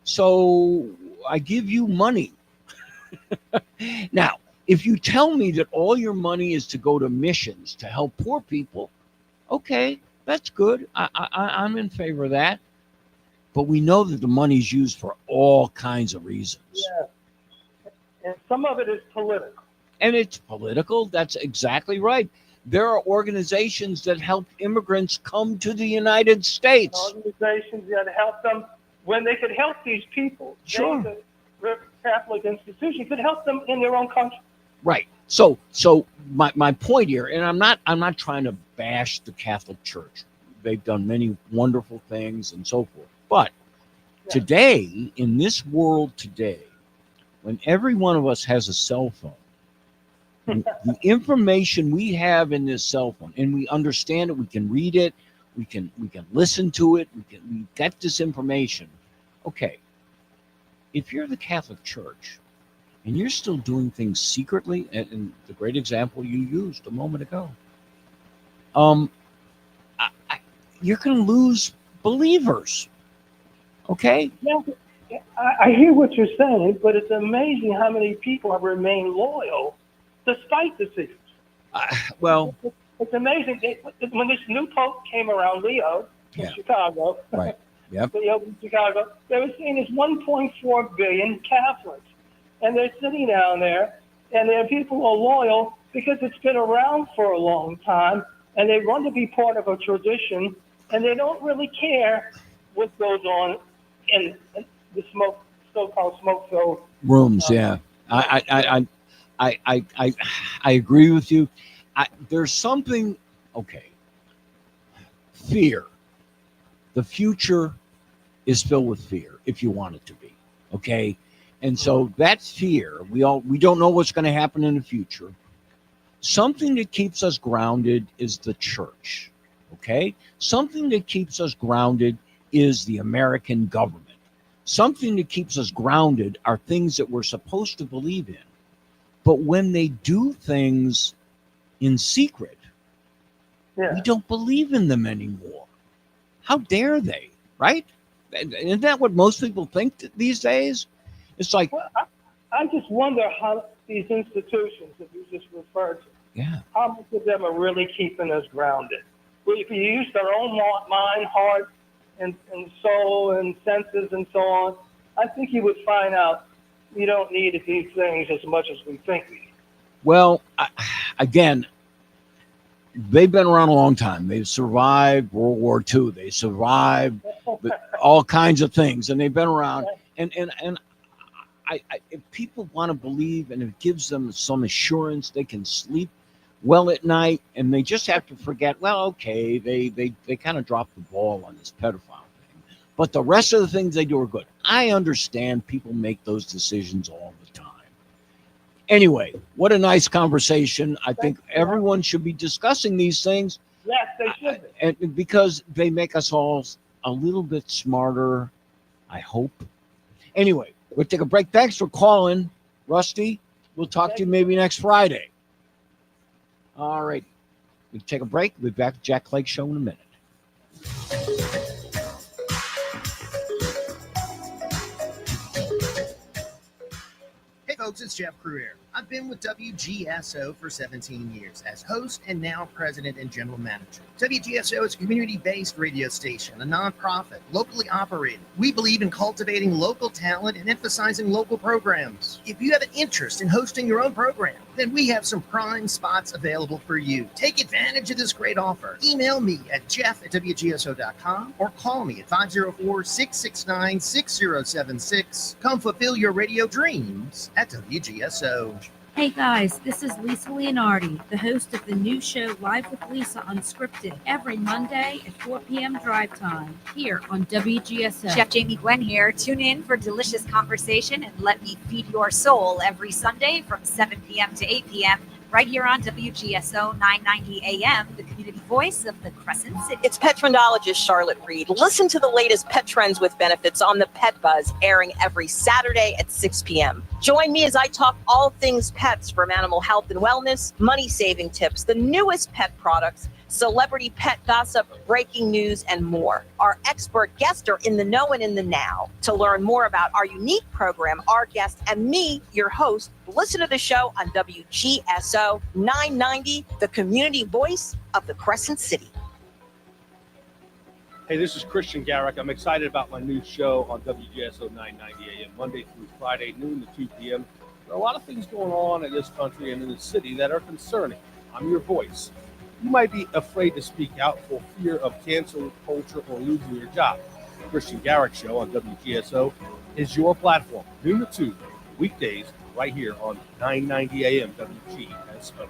So I give you money. Now, if you tell me that all your money is to go to missions to help poor people, okay, that's good. I'm in favor of that. But we know that the money's used for all kinds of reasons. Yeah. And some of it is political. And it's political. That's exactly right. There are organizations that help immigrants come to the United States. Organizations that help them when they could help these people. Sure. The Catholic institution could help them in their own country. Right. So my point here, and I'm not trying to bash the Catholic Church. They've done many wonderful things and so forth. But today, in this world today, when every one of us has a cell phone, the information we have in this cell phone, and we understand it, we can read it, we can listen to it, we get this information. Okay, if you're the Catholic Church and you're still doing things secretly, and the great example you used a moment ago, you're going to lose believers. Okay? Yeah, I hear what you're saying, but it's amazing how many people have remained loyal despite the secrets. Well, it's amazing. When this new pope came around, Leo, in Chicago, right. Yep. Leo in Chicago, they were saying there's 1.4 billion Catholics. And they're sitting down there, and there are people who are loyal because it's been around for a long time, and they want to be part of a tradition, and they don't really care what goes on in the so-called smoke-filled rooms. Yeah, I agree with you. There's something. Okay, fear. The future is filled with fear, if you want it to be. Okay, and so that fear. We don't know what's going to happen in the future. Something that keeps us grounded is the church. Okay, something that keeps us grounded is the American government. Something that keeps us grounded are things that we're supposed to believe in. But when they do things in secret, Yeah. We don't believe in them anymore. How dare they, right? Isn't that what most people think these days? It's like, Well, I just wonder how these institutions that you just referred to, yeah, how much of them are really keeping us grounded. If you use their own mind, heart, and soul and senses and so on, I think you would find out we don't need these things as much as we think we need. well, again, they've been around a long time. They've survived World War II. They survived all kinds of things, and they've been around. And if people want to believe, and it gives them some assurance, they can sleep well at night, and they just have to forget. Well, okay, they kind of dropped the ball on this pedophile thing, but the rest of the things they do are good. I understand people make those decisions all the time. Anyway, what a nice conversation. I think everyone should be discussing these things. Yes, they should be. And because they make us all a little bit smarter, I hope. Anyway, we'll take a break. Thanks for calling, Rusty. We'll talk to you maybe next Friday. All right. We'll take a break. We'll be back to Jack Clegg Show in a minute. Hey folks, it's Jeff Cruier. I've been with WGSO for 17 years as host and now president and general manager. WGSO is a community-based radio station, a nonprofit, locally operated. We believe in cultivating local talent and emphasizing local programs. If you have an interest in hosting your own program, then we have some prime spots available for you. Take advantage of this great offer. Email me at jeff@wgso.com or call me at 504-669-6076. Come fulfill your radio dreams at WGSO. Hey guys, this is Lisa Leonardi, the host of the new show Live with Lisa Unscripted, every Monday at 4 p.m. drive time here on WGSO. Chef Jamie Gwen here. Tune in for delicious conversation and let me feed your soul every Sunday from 7 p.m. to 8 p.m. right here on WGSO 990 AM, the community voice of the Crescent City. It's pet trendologist Charlotte Reed. Listen to the latest pet trends with benefits on the Pet Buzz, airing every Saturday at 6 p.m. Join me as I talk all things pets, from animal health and wellness, money-saving tips, the newest pet products, celebrity pet gossip, breaking news, and more. Our expert guests are in the know and in the now. To learn more about our unique program, our guest, and me, your host, listen to the show on WGSO 990, the community voice of the Crescent City. Hey, this is Christian Garrick. I'm excited about my new show on WGSO 990 AM, Monday through Friday, noon to 2 p.m. There are a lot of things going on in this country and in the city that are concerning. I'm your voice. You might be afraid to speak out for fear of cancel culture or losing your job. The Christian Garrick Show on WGSO is your platform, noon to 2, weekdays, right here on 990 AM WGSO.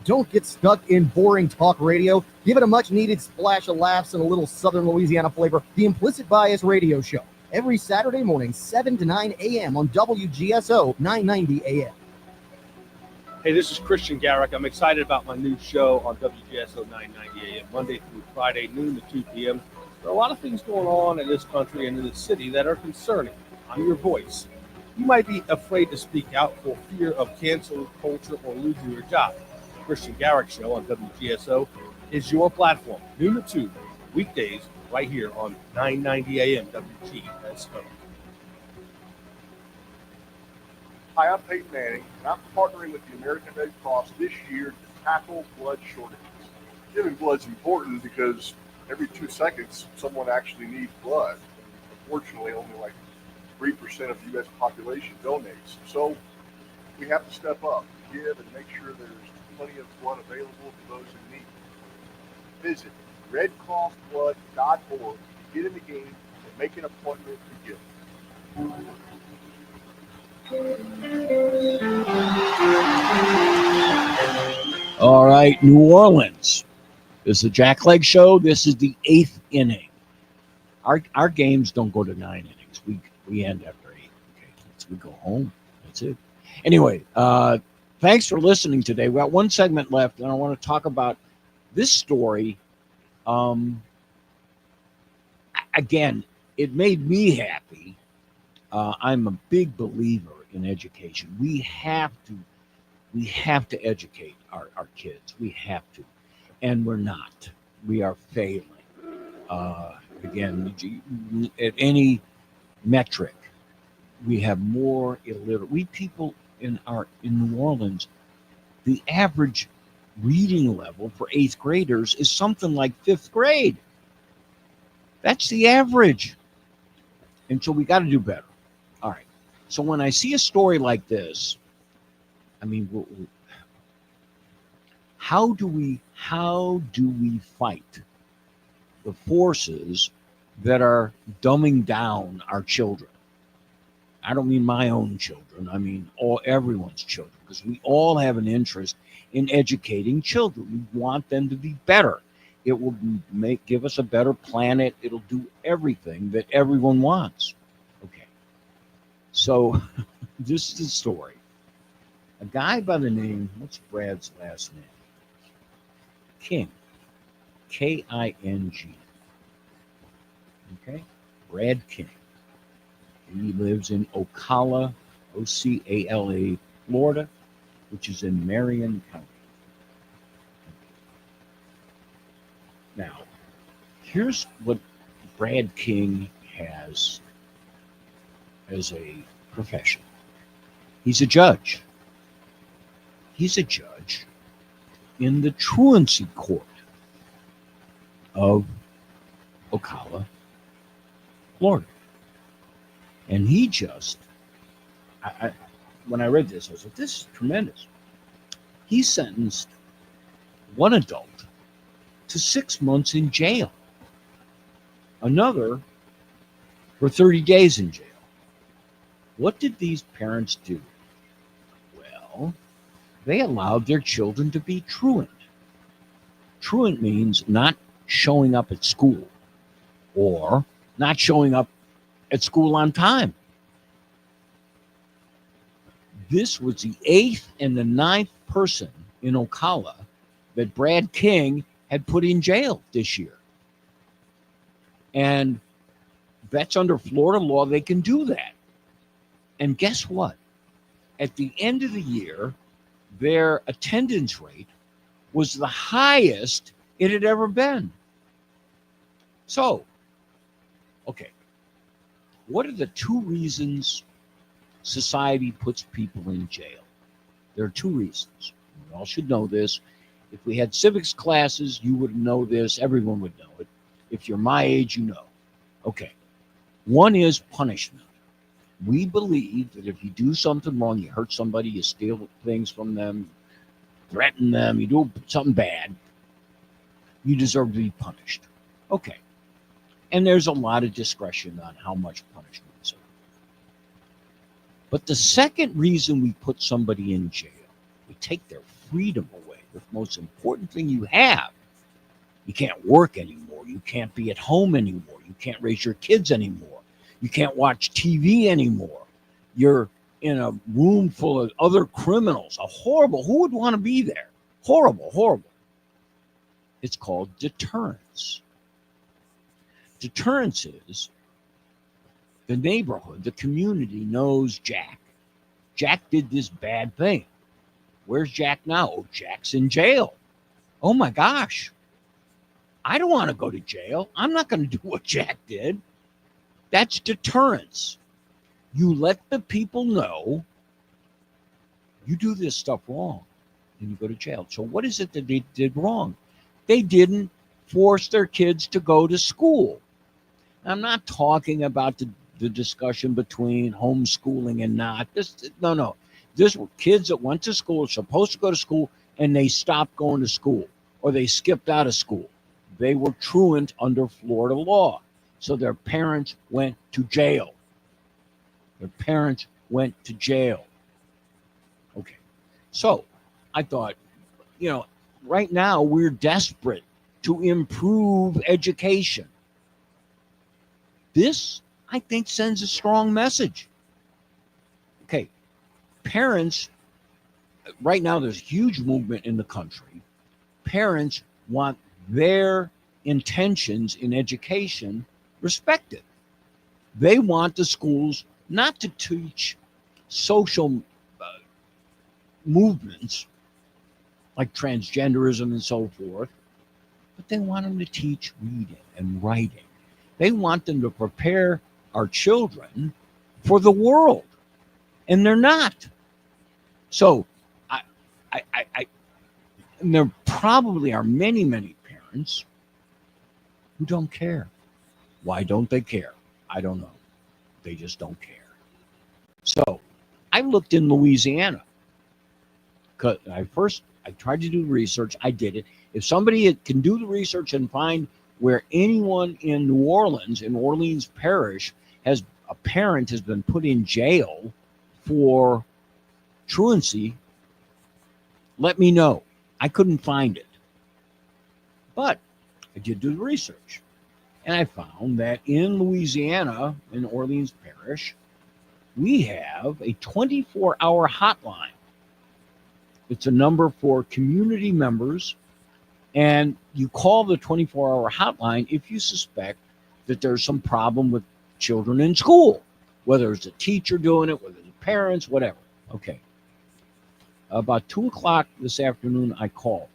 Don't get stuck in boring talk radio. Give it a much-needed splash of laughs and a little Southern Louisiana flavor. The Implicit Bias Radio Show, every Saturday morning, 7 to 9 a.m. on WGSO 990 AM. Hey, this is Christian Garrick. I'm excited about my new show on WGSO 990 AM, Monday through Friday, noon to 2 p.m. There are a lot of things going on in this country and in the city that are concerning. I'm your voice. You might be afraid to speak out for fear of cancel culture or losing your job. The Christian Garrick Show on WGSO is your platform, noon to 2, weekdays, right here on 990 AM WGSO. Hi, I'm Peyton Manning, and I'm partnering with the American Red Cross this year to tackle blood shortages. Giving blood's important because every 2 seconds, someone actually needs blood. Unfortunately, only like 3% of the U.S. population donates. So we have to step up, give, and make sure there's plenty of blood available for those in need. Visit redcrossblood.org to get in the game and make an appointment to give. All right, New Orleans. This is the Jack Clegg Show. This is the 8th inning. Our games don't go to 9 innings. We end after 8. Okay, we go home. That's it. Anyway, thanks for listening today. We got one segment left, and I want to talk about this story. Again, it made me happy. I'm a big believer in education. We have to We have to educate our kids. We have to. And we're not. We are failing. Again, at any metric, we have more illiterate. We people in New Orleans, the average reading level for 8th graders is something like 5th grade. That's the average. And so we got to do better. All right. So when I see a story like this, I mean, how do we fight the forces that are dumbing down our children? I don't mean my own children. I mean everyone's children, because we all have an interest in educating children. We want them to be better. It will give us a better planet. It'll do everything that everyone wants. Okay. So this is the story. A guy by the name, what's Brad's last name? King. King. Okay. Brad King. He lives in Ocala, Ocala, Florida, which is in Marion County. Now, here's what Brad King has as a profession. He's a judge. He's a judge in the truancy court of Ocala, Florida. And he just, when I read this, I was like, this is tremendous. He sentenced one adult to 6 months in jail, another for 30 days in jail. What did these parents do? Well, they allowed their children to be truant. Truant means not showing up at school or not showing up at school on time. This was the 8th and the 9th person in Ocala that Brad King had put in jail this year. And that's under Florida law. They can do that. And guess what? At the end of the year, their attendance rate was the highest it had ever been. So, okay, what are the 2 reasons society puts people in jail? There are 2 reasons. We all should know this. If we had civics classes, you would know this. Everyone would know it. If you're my age, you know. Okay. One is punishment. We believe that if you do something wrong, you hurt somebody, you steal things from them, threaten them, you do something bad, you deserve to be punished. Okay. And there's a lot of discretion on how much punishment is. But the second reason we put somebody in jail, we take their freedom away, the most important thing you have. You can't work anymore. You can't be at home anymore. You can't raise your kids anymore. You can't watch TV anymore. You're in a room full of other criminals. Who would want to be there? Horrible. It's called deterrence. Deterrence is the neighborhood, the community knows Jack. Jack did this bad thing. Where's Jack now? Oh, Jack's in jail. Oh my gosh. I don't want to go to jail. I'm not going to do what Jack did. That's deterrence. You let the people know you do this stuff wrong and you go to jail. So what is it that they did wrong? They didn't force their kids to go to school. I'm not talking about the discussion between homeschooling and not. No. This were kids that went to school, supposed to go to school, and they stopped going to school or they skipped out of school. They were truant under Florida law. So their parents went to jail. Okay. So I thought, right now we're desperate to improve education. This, I think, sends a strong message. Okay. Parents, right now there's a huge movement in the country. Parents want their intentions in education respected. They want the schools not to teach social movements like transgenderism and so forth, but they want them to teach reading and writing. They want them to prepare our children for the world, and they're not. So and there probably are many, many parents who don't care. Why don't they care? I don't know. They just don't care. So I looked in Louisiana. Because I tried to do research. I did it. If somebody can do the research and find where anyone in New Orleans, in Orleans Parish, a parent has been put in jail for truancy, let me know. I couldn't find it. But I did do the research. And I found that in Louisiana, in Orleans Parish, we have a 24-hour hotline. It's a number for community members, and you call the 24-hour hotline if you suspect that there's some problem with children in school, whether it's a teacher doing it, whether it's parents, whatever. Okay. About 2 o'clock this afternoon, I called.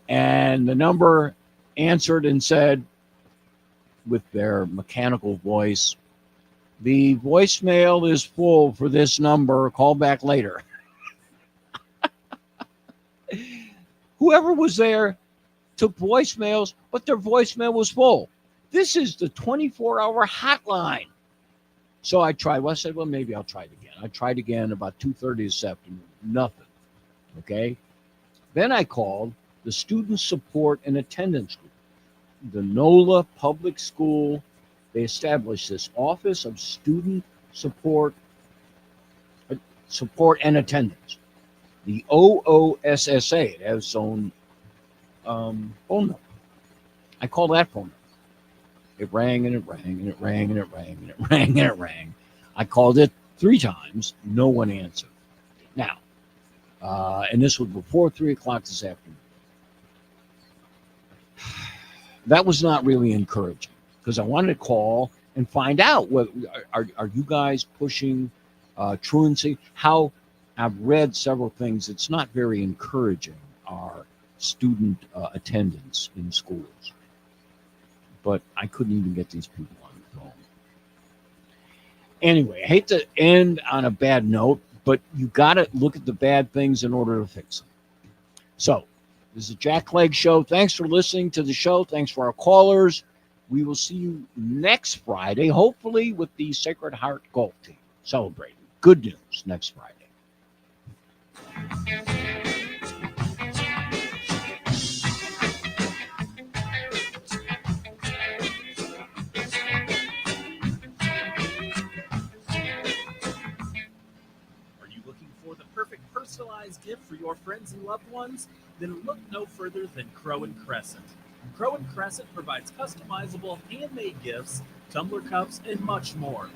And the number answered and said, with their mechanical voice, "The voicemail is full for this number. Call back later." Whoever was there took voicemails, but their voicemail was full. This is the 24-hour hotline. So I tried. Well, I said, well, maybe I'll try it again. I tried again about 2:30 this afternoon. Nothing. Okay. Then I called the Student Support and Attendance Group, the NOLA Public School. They established this Office of Student Support and Attendance, the OOSSA. It has its own phone number. I called that phone number. It rang and it rang and it rang and it rang and it rang and it rang. I called it 3 times. No one answered. Now, and this was before 3 o'clock this afternoon. That was not really encouraging, because I wanted to call and find out what are you guys pushing truancy? How I've read several things. It's not very encouraging, our student attendance in schools. But I couldn't even get these people on the phone. Anyway, I hate to end on a bad note, but you got to look at the bad things in order to fix them. So, this is the Jack Clegg Show. Thanks for listening to the show. Thanks for our callers. We will see you next Friday, hopefully with the Sacred Heart Golf Team celebrating. Good news next Friday. Are you looking for the perfect personalized gift for your friends and loved ones? Then look no further than Crow and Crescent. Crow and Crescent provides customizable handmade gifts, tumbler cups, and much more.